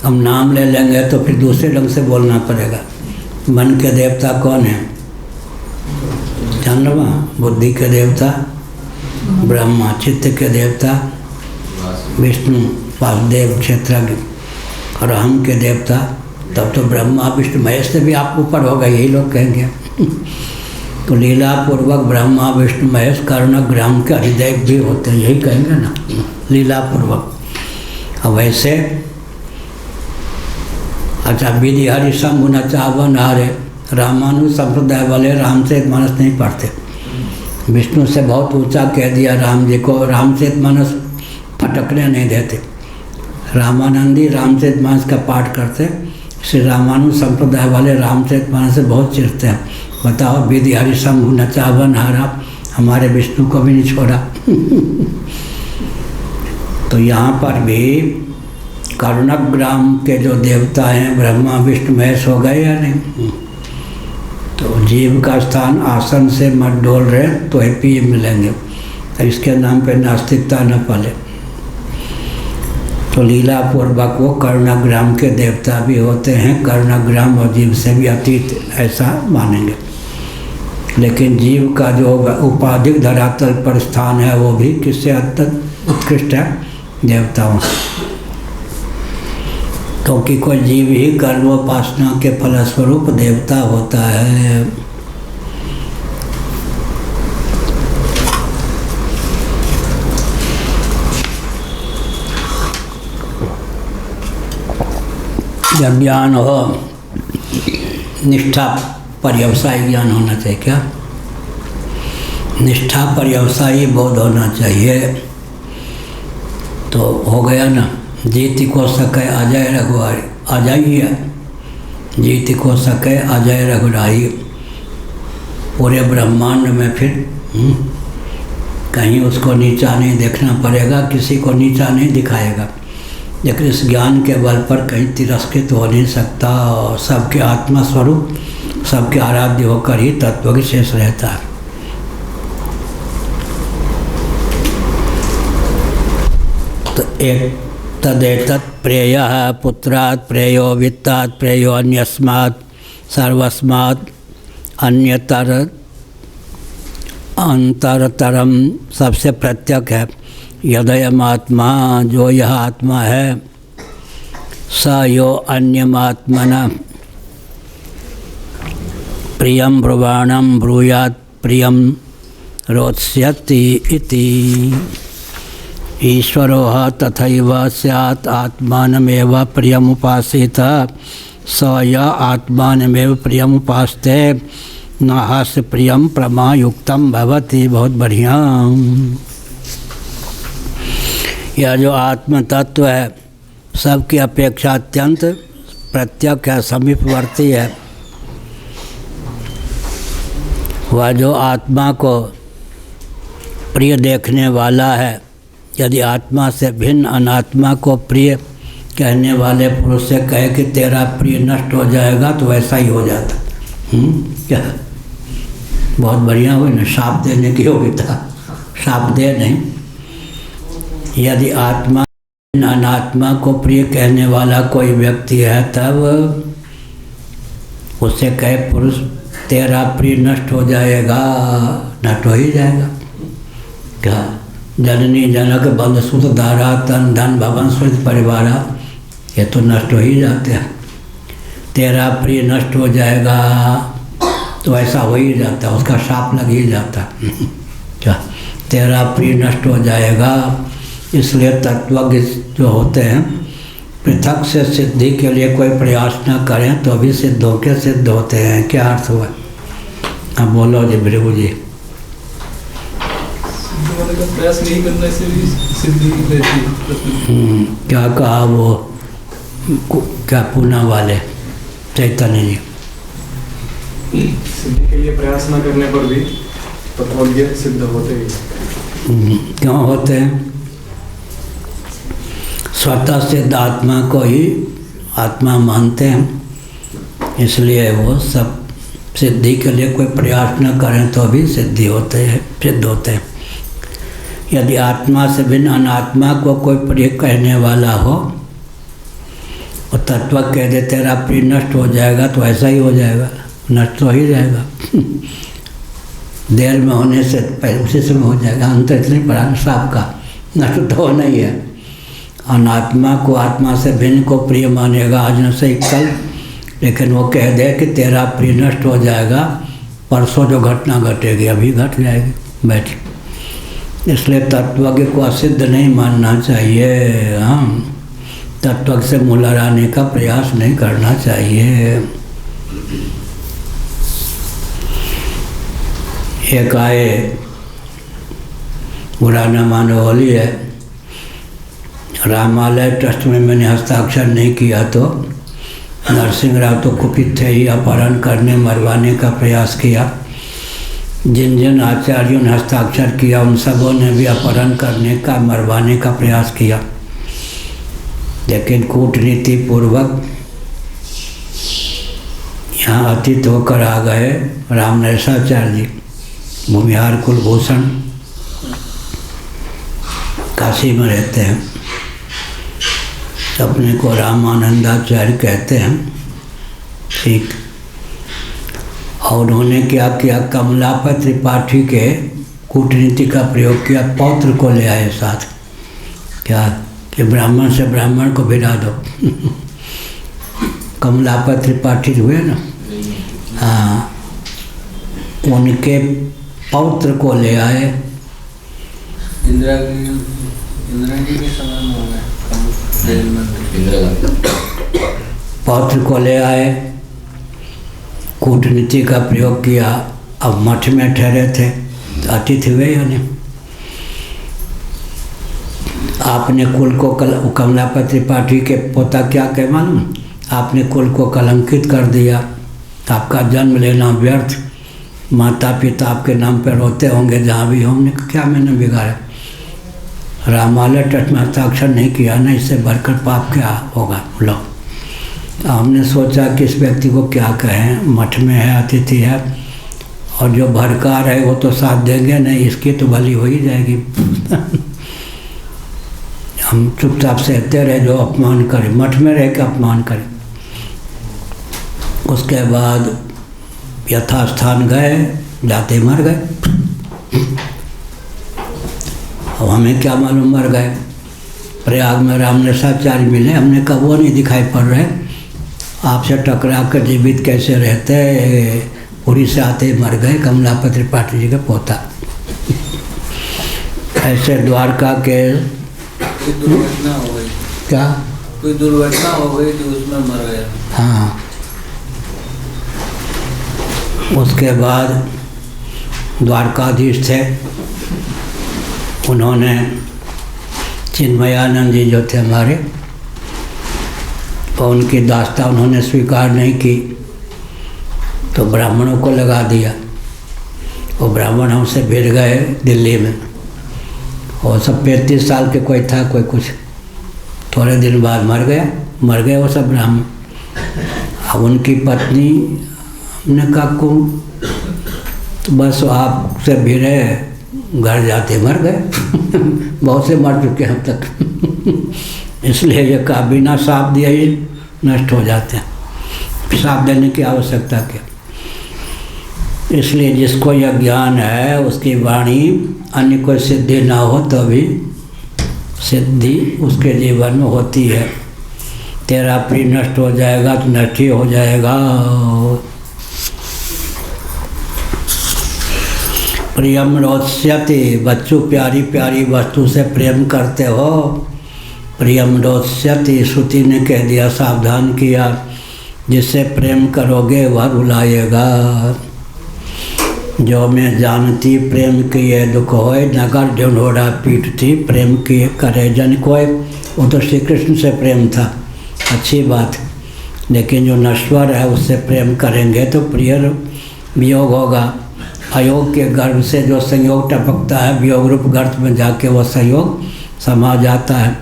हम नाम ले लेंगे तो फिर दूसरे ढंग से बोलना पड़ेगा। मन के देवता कौन है? चंद्रमा। बुद्धि के देवता ब्रह्मा। चित्त के देवता विष्णु वासुदेव क्षेत्रज्ञ। और अहम के देवता तब तो ब्रह्मा विष्णु महेश से भी आप ऊपर हो गए, यही लोग कहेंगे। तो लीला पूर्वक ब्रह्मा विष्णु महेश कर्णक ग्राम के अधिदेव भी होते हैं, यही कहेंगे ना, लीला पूर्वक। अब वैसे अच्छा, विधि हरि शंभु नचावन हारे, रामानु संप्रदाय वाले रामचरितमानस नहीं पढ़ते। विष्णु से बहुत ऊंचा कह दिया राम जी को, रामचरितमानस फटकने नहीं देते। रामानंदी रामचरितमानस का पाठ करते, श्री रामानु संप्रदाय वाले रामचरितमानस से बहुत चिढ़ते हैं। बताओ, विधि हरि शंभु नचावन हारा, हमारे विष्णु को भी नहीं छोड़ा। तो यहाँ पर भी कर्णक ग्राम के जो देवता हैं ब्रह्मा विष्णु महेश हो गए या नहीं? तो जीव का स्थान आसन से मत डोल रहे तो हैप्पी मिलेंगे, तो इसके नाम पे नास्तिकता न पले। तो लीला पूर्वक वो कर्णग्राम के देवता भी होते हैं, कर्णग्राम और जीव से भी अतीत ऐसा मानेंगे। लेकिन जीव का जो उपाधिक धरातल पर स्थान है वो भी किससे हद तक उत्कृष्ट है? देवताओं से। क्योंकि कोई जीव ही कर्मोपासना के फलस्वरूप देवता होता है। जब ज्ञान हो, निष्ठा पर्यवसायी ज्ञान होना चाहिए। क्या? निष्ठा पर्यवसायी बोध होना चाहिए। तो हो गया ना, जीत को सके अजय रघुराई, अजय जीत को सके अजय रघुराई। पूरे ब्रह्मांड में फिर कहीं उसको नीचा नहीं देखना पड़ेगा, किसी को नीचा नहीं दिखाएगा। लेकिन इस ज्ञान के बल पर कहीं तिरस्कृत हो नहीं सकता, और सबके आत्मा स्वरूप, सबके आराध्य होकर ही तत्व की शेष रहता है। तो एक तदेतत् प्रेयः पुत्रात् प्रेयो वित्तात् प्रेयो अन्यस्मात् सर्वस्मात् अन्यतर अंतरतरम सबसे प्रत्यक है। यदयमात्मा जो यह आत्मा है, स यो अन्यमात्मना प्रियम ब्रुवाणम ब्रूयात् प्रियम रोत्स्यति इति। ईश्वरो तथैव स्यात् आत्मानमेव प्रियमुपासीत स य आत्मानमेव प्रियमुपास्ते न हास्य प्रियम प्रमायुक्तम भवति। बहुत बढ़िया। यह जो आत्म तत्व है सबकी अपेक्षा अत्यंत प्रत्यक है, समीपवर्ती है। वह जो आत्मा को प्रिय देखने वाला है, यदि आत्मा से भिन्न अनात्मा को प्रिय कहने वाले पुरुष से कहे कि तेरा प्रिय नष्ट हो जाएगा तो वैसा ही हो जाता। क्या बहुत बढ़िया हुई ना, शाप देने की योग्यता। शाप दे नहीं। यदि आत्मा अनात्मा को प्रिय कहने वाला कोई व्यक्ति है, तब उससे कहे पुरुष तेरा प्रिय नष्ट हो जाएगा, नष्ट हो ही जाएगा। क्या जननी जनक बंध सुत धारा तन धन भवन स्मृति परिवारा, ये तो नष्ट हो ही जाते हैं। तेरा प्रिय नष्ट हो जाएगा तो ऐसा हो ही जाता, उसका शाप लग ही जाता। क्या तेरा प्रिय नष्ट हो जाएगा। इसलिए तत्वज्ञ जो होते हैं पृथक से सिद्धि के लिए कोई प्रयास न करें तो भी सिद्ध होकर सिद्ध होते हैं। क्या अर्थ हुआ? अब बोलो जी भृगु जी। प्रयास नहीं करने से भी सिद्धि रहती। क्या कहा वो क्या पूना वाले चैतन्य जी? सिद्धि के लिए प्रयास न करने पर भी तत्वज्ञ सिद्ध होते ही। क्यों होते हैं? स्वतः सिद्ध आत्मा को ही आत्मा मानते हैं, इसलिए वो सब सिद्धि के लिए कोई प्रयास न करें तो भी सिद्धि होते हैं, सिद्ध होते हैं। यदि आत्मा से भिन्न अनात्मा को कोई प्रिय कहने वाला हो और तत्व कह दे तेरा प्रिय नष्ट हो जाएगा तो ऐसा ही हो जाएगा, नष्ट हो ही जाएगा। देर में होने से पहले उसी समय हो जाएगा। अंत इसलिए पढ़ा साप का नष्ट तो होना ही है। अनात्मा को आत्मा से भिन्न को प्रिय मानेगा आज न से कल, लेकिन वो कह दे कि तेरा प्रिय नष्ट हो जाएगा, परसों जो घटना घटेगी अभी घट जाएगी। बैठ इसलिए तत्वज्ञ को असिद्ध नहीं मानना चाहिए। हम तत्व से मूल हराने का प्रयास नहीं करना चाहिए। एक आए बुरा न मानो होली है, रामालय ट्रस्ट में मैंने हस्ताक्षर नहीं किया तो नरसिंह राव तो कुपित थे ही, अपहरण करने मरवाने का प्रयास किया। जिन जिन आचार्यों ने हस्ताक्षर किया उन सबों ने भी अपहरण करने का मरवाने का प्रयास किया, लेकिन कूटनीति पूर्वक यहाँ अतीत होकर आ गए राम नरसाचार्य जी, भूमिहार कुलभूषण, काशी में रहते हैं, अपने को रामानंदाचार्य कहते हैं। ठीक। और उन्होंने क्या किया, कमलापति त्रिपाठी के कूटनीति का प्रयोग किया, पौत्र को ले आए साथ। क्या कि ब्राह्मण से ब्राह्मण को भिड़ा दो। कमलापति त्रिपाठी हुए ना, हाँ, उनके पौत्र को ले आए। इंदिरा जी के समय में होगा पौत्र को ले आए, कूटनीति का प्रयोग किया। अब मठ में ठहरे थे तो अतिथि हुए या नहीं। आपने कुल को कमलापति त्रिपाठी के पोता क्या कहे मालूम, आपने कुल को कलंकित कर दिया, आपका जन्म लेना व्यर्थ, माता पिता आपके नाम पर रोते होंगे जहाँ भी होंगे। क्या मैंने बिगाड़ा? रामालय ट्रस्ट में हस्ताक्षर नहीं किया ना, इससे बढ़कर पाप क्या होगा? लो, हमने सोचा कि इस व्यक्ति को क्या कहें, मठ में है, अतिथि है, और जो भड़कार है वो तो साथ देंगे नहीं, इसकी तो भली हो ही जाएगी। हम चुपचाप सहते रहे, जो अपमान करे, मठ में रह के अपमान करे। उसके बाद यथास्थान गए, जाते मर गए। अब हमें क्या मालूम मर गए। प्रयाग में रामनेशाचार्य मिले, हमने कहा वो नहीं दिखाई पड़ रहे, आपसे टकरा कर जीवित कैसे रहते, पुरी से आते ही मर गए, कमलापति त्रिपाठी जी का पोता। ऐसे द्वारका के कोई दुर्घटना हो गई, क्या कोई दुर्घटना हो गई जो उसमें मर गया। हाँ, उसके बाद द्वारकाधीश थे, उन्होंने चिन्मयानंद जी जो थे हमारे, और उनकी दास्ता उन्होंने स्वीकार नहीं की तो ब्राह्मणों को लगा दिया। वो ब्राह्मण हमसे भिड़ गए दिल्ली में, और सब 35 साल के कोई था, कोई कुछ, थोड़े दिन बाद मर गए वो सब ब्राह्मण। अब उनकी पत्नी, हमने कहा कुम, तो बस आपसे भिड़े, घर जाते मर गए। बहुत से मर चुके हैं अब तक। इसलिए ये कहा बिना साप दिए ही नष्ट हो जाते हैं, साप देने की आवश्यकता क्या। इसलिए जिसको यह ज्ञान है उसकी वाणी अन्य कोई सिद्धि ना हो तो भी सिद्धि उसके जीवन में होती है। तेरा प्रिय नष्ट हो जाएगा तो नष्ट ही हो जाएगा। प्रियम रोत्स्यति, बच्चों प्यारी प्यारी वस्तु से प्रेम करते हो। प्रियम रोत्स्यति, श्रुति ने कह दिया, सावधान किया, जिससे प्रेम करोगे वह रुलाएगा। जो मैं जानती प्रेम किए दुख होए, नगर ढिंढोरा पीटती प्रेम किए करे जन कोय। वो तो श्री कृष्ण से प्रेम था, अच्छी बात, लेकिन जो नश्वर है उससे प्रेम करेंगे तो प्रिय वियोग होगा। अयोग के गर्भ से जो संयोग टपकता है, वियोग रूप गर्भ में जाके वो संयोग समा जाता है।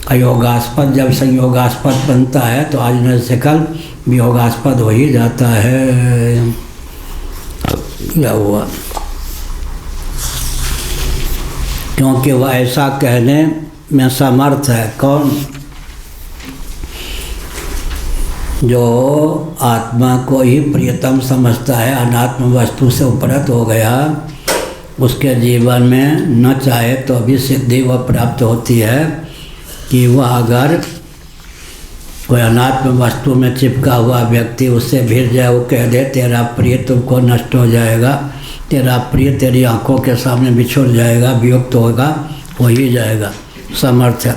अयोगास्पद जब संयोगास्पद बनता है तो आज न से कल वियोगास्पद हो ही जाता है। क्या हुआ? क्योंकि वह ऐसा कहने में समर्थ है। कौन? जो आत्मा को ही प्रियतम समझता है, अनात्म वस्तु से उपरत हो गया, उसके जीवन में न चाहे तो भी सिद्धि वह प्राप्त होती है कि वह अगर कोई अनात्म वस्तु में चिपका हुआ व्यक्ति उससे भिड़ जाए, वो कह दे तेरा प्रिय तुमको नष्ट हो जाएगा, तेरा प्रिय तेरी आंखों के सामने बिछुड़ जाएगा, वियुक्त होगा, हो ही जाएगा, समर्थ है।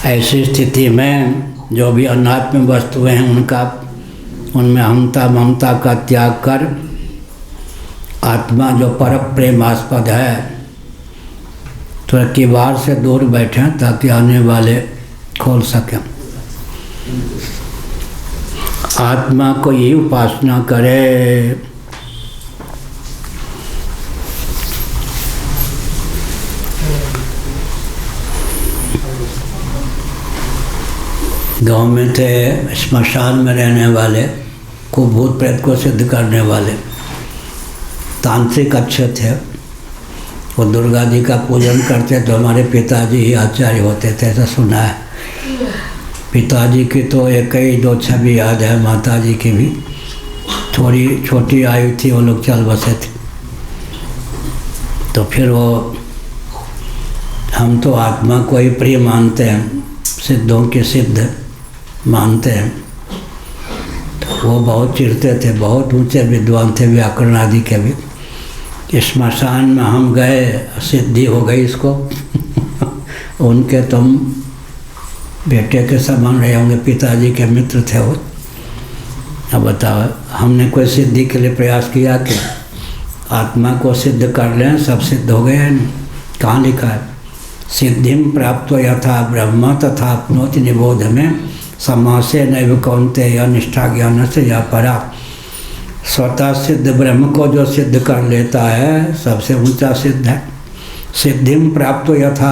ऐसी स्थिति में जो भी अनात्म वस्तुएं हैं उनमें हमता ममता का त्याग कर आत्मा जो पर प्रेमास्पद है तो किवाड़ से दूर बैठें ताकि आने वाले खोल सकें। आत्मा को ही उपासना करे। गांव में थे श्मशान में रहने वाले, को भूत प्रेत को सिद्ध करने वाले तांत्रिक अच्छे थे। वो दुर्गा जी का पूजन करते तो हमारे पिताजी ही आचार्य होते थे, ऐसा सुना है। पिताजी की तो एक ही दो छवि याद है, माता जी की भी थोड़ी छोटी आयु थी, वो लोग चल बसे थे। तो फिर वो हम तो आत्मा को ही प्रिय मानते हैं, सिद्धों के सिद्ध मानते हैं। तो वो बहुत चिढ़ते थे, बहुत ऊंचे विद्वान थे, व्याकरण आदि के भी। श्मशान में हम गए, सिद्धि हो गई इसको। उनके तुम बेटे के समान रहे होंगे, पिताजी के मित्र थे वो। अब बताओ, हमने कोई सिद्धि के लिए प्रयास किया कि आत्मा को सिद्ध कर लें, सब सिद्ध हो गए हैं? कहाँ लिखा है? सिद्धिम प्राप्त यथा ब्रह्म तथा अपनोति निबोध में समासे नैव कौन्तेय निष्ठा ज्ञान से या परा। स्वतः सिद्ध ब्रह्म को जो सिद्ध कर लेता है सबसे ऊंचा सिद्ध है। सिद्धिम प्राप्त यथा,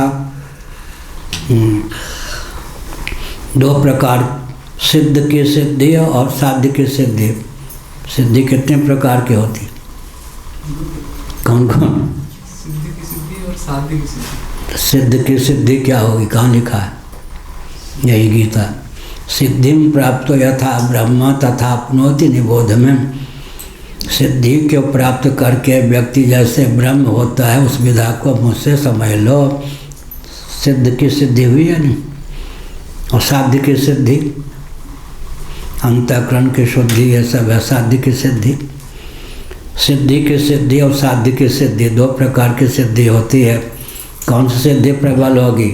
दो प्रकार, सिद्ध की सिद्धि और साध्य की सिद्धि। सिद्धि कितने प्रकार की होती? कौन कौन? सिद्धि की सिद्धि और साध्य की सिद्धि। सिद्ध की सिद्धि क्या होगी? कहाँ लिखा है? यही गीता। सिद्धिम प्राप्त यथा ब्रह्म तथाप्नोति निबोध में। सिद्धि को प्राप्त करके व्यक्ति जैसे ब्रह्म होता है, उस विधा को मुझसे समझ लो। सिद्ध की सिद्धि हुई है नहीं, और साध्य की सिद्धि, अंतःकरण की शुद्धि, ये सब है साध्य की सिद्धि। सिद्धि की सिद्धि और साध्य की सिद्धि दो प्रकार की सिद्धि होती है। कौन सी सिद्धि प्रबल होगी?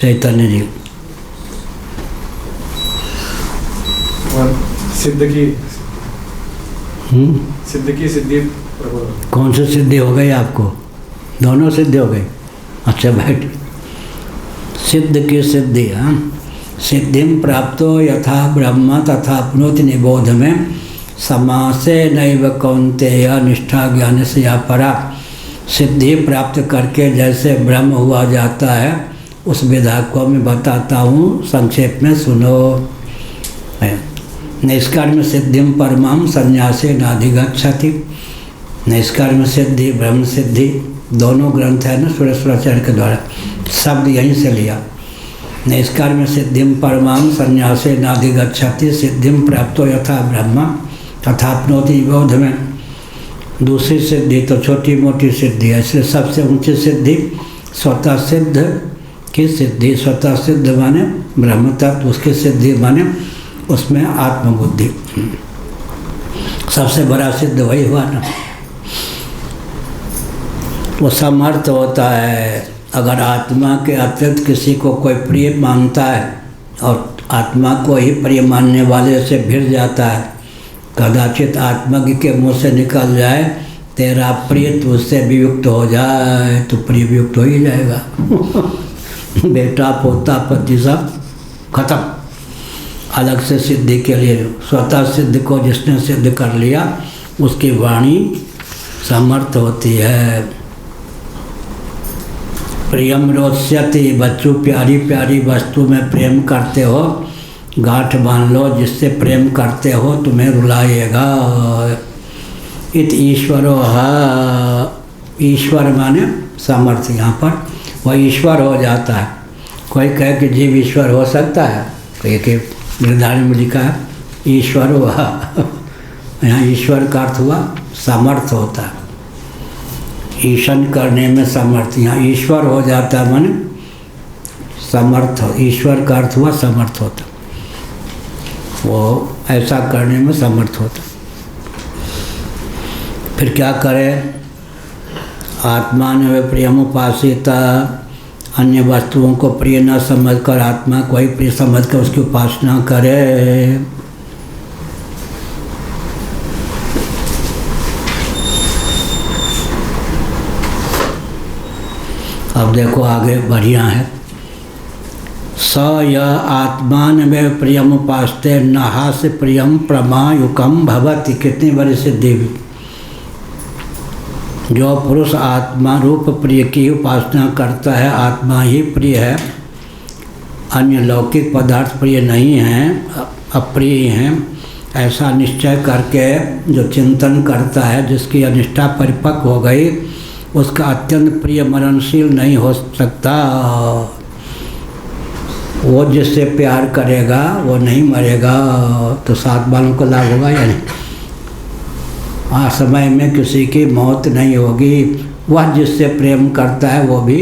चैतन्य जी। और सिद्ध की सिद्धि प्रबल। कौन सी सिद्धि हो गई आपको? दोनों सिद्धि हो गई। अच्छा बैठ। सिद्ध की सिद्धि, हाँ। सिद्धिम प्राप्तो यथा ब्रह्म तथाप्नोति निबोध में समासे नैव कौन्तेय निष्ठा ज्ञान से या परा। सिद्धि प्राप्त करके जैसे ब्रह्म हुआ जाता है, उस विधा को मैं बताता हूँ, संक्षेप में सुनो। नैष्कर्म सिद्धिम परमाम संन्यासे नाधिगच्छति। नैष्कर्म सिद्धि, ब्रह्म सिद्धि, दोनों ग्रंथ है ना सुरेश्वराचार्य के द्वारा, शब्द यहीं से लिया। नैष्कर्म सिद्धिम परमाम संन्यासे नाधिगच्छति। सिद्धिम प्राप्तो यथा ब्रह्म तथाप्नोति निबोध में। दूसरी सिद्धि तो छोटी मोटी सिद्धि है, इसलिए सबसे ऊंची सिद्धि स्वतः सिद्ध की सिद्धि। स्वतः सिद्ध माने ब्रह्म तत्व, उसकी सिद्धि माने उसमें आत्मबुद्धि। सबसे बड़ा सिद्ध वही हुआ ना। वो समर्थ होता है। अगर आत्मा के अतिरिक्त किसी को कोई प्रिय मानता है और आत्मा को ही प्रिय मानने वाले से भिड़ जाता है, कदाचित आत्मा के मुँह से निकल जाए तेरा प्रिय तुझसे वियुक्त हो जाए, तो प्रिय वियुक्त हो ही जाएगा। बेटा पोता पति सब खत्म। अलग से सिद्धि के लिए स्वतः सिद्ध को जिसने सिद्ध कर लिया, उसकी वाणी समर्थ होती है। प्रियम रोच्यति। बच्चों प्यारी प्यारी वस्तु में प्रेम करते हो, गांठ बांध लो। जिससे प्रेम करते हो तुम्हें रुलाएगा। इत ईश्वरो है। ईश्वर माने सामर्थ्य, यहाँ पर वह ईश्वर हो जाता है। कोई कहे कि जीव ईश्वर हो सकता है, कोई के निर्धारण में लिखा है ईश्वर हुआ। यहाँ ईश्वर का अर्थ हुआ सामर्थ्य होता है, ईशन करने में समर्थ। यहाँ ईश्वर हो जाता है माने समर्थ। ईश्वर का अर्थ हुआ समर्थ होता, वो ऐसा करने में समर्थ होता। फिर क्या करे? आत्मा ने वे प्रियम उपासिता। अन्य वस्तुओं को प्रिय न समझकर आत्मा को ही प्रिय समझकर उसकी उपासना करे। अब देखो आगे बढ़िया है। स य आत्मान में प्रियम उपासते नहा से प्रियम प्रमायुकम भवति। कितनी बड़ी सिद्धि हुई। जो पुरुष आत्मा रूप प्रिय की उपासना करता है, आत्मा ही प्रिय है, अन्य लौकिक पदार्थ प्रिय नहीं हैं, अप्रिय हैं, ऐसा निश्चय करके जो चिंतन करता है, जिसकी अनिष्ठा परिपक्व हो गई, उसका अत्यंत प्रिय मरणशील नहीं हो सकता। वो जिससे प्यार करेगा वो नहीं मरेगा, तो सात बालों को लाभ होगा या नहीं? समय में किसी की मौत नहीं होगी। वह जिससे प्रेम करता है वो भी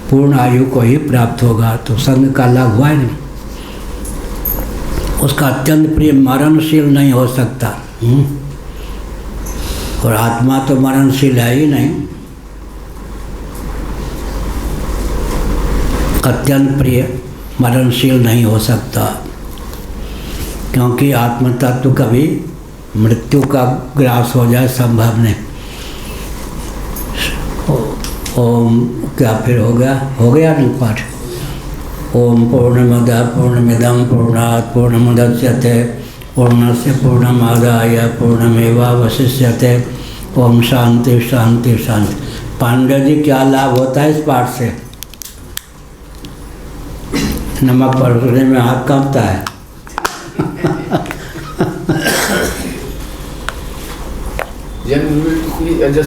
पूर्ण आयु को ही प्राप्त होगा, तो संग का लाभ हुआ नहीं। उसका अत्यंत प्रिय मरणशील नहीं हो सकता। और आत्मा तो मरणशील है ही नहीं। अत्यंत प्रिय मरणशील नहीं हो सकता, क्योंकि आत्म तत्व कभी मृत्यु का ग्रास हो जाए संभव नहीं। ओम क्या फिर हो गया नहीं पाठ। ओम पूर्णमदः पूर्णमिदं पूर्णात् पूर्णमुदच्यते पूर्णस्य पूर्णमादाय पूर्णमेवावशिष्यते। ओम शांति शांति शांति। पांडे जी क्या लाभ होता है इस पाठ से? नमक परोसने में हाथ कांपता है। जन्म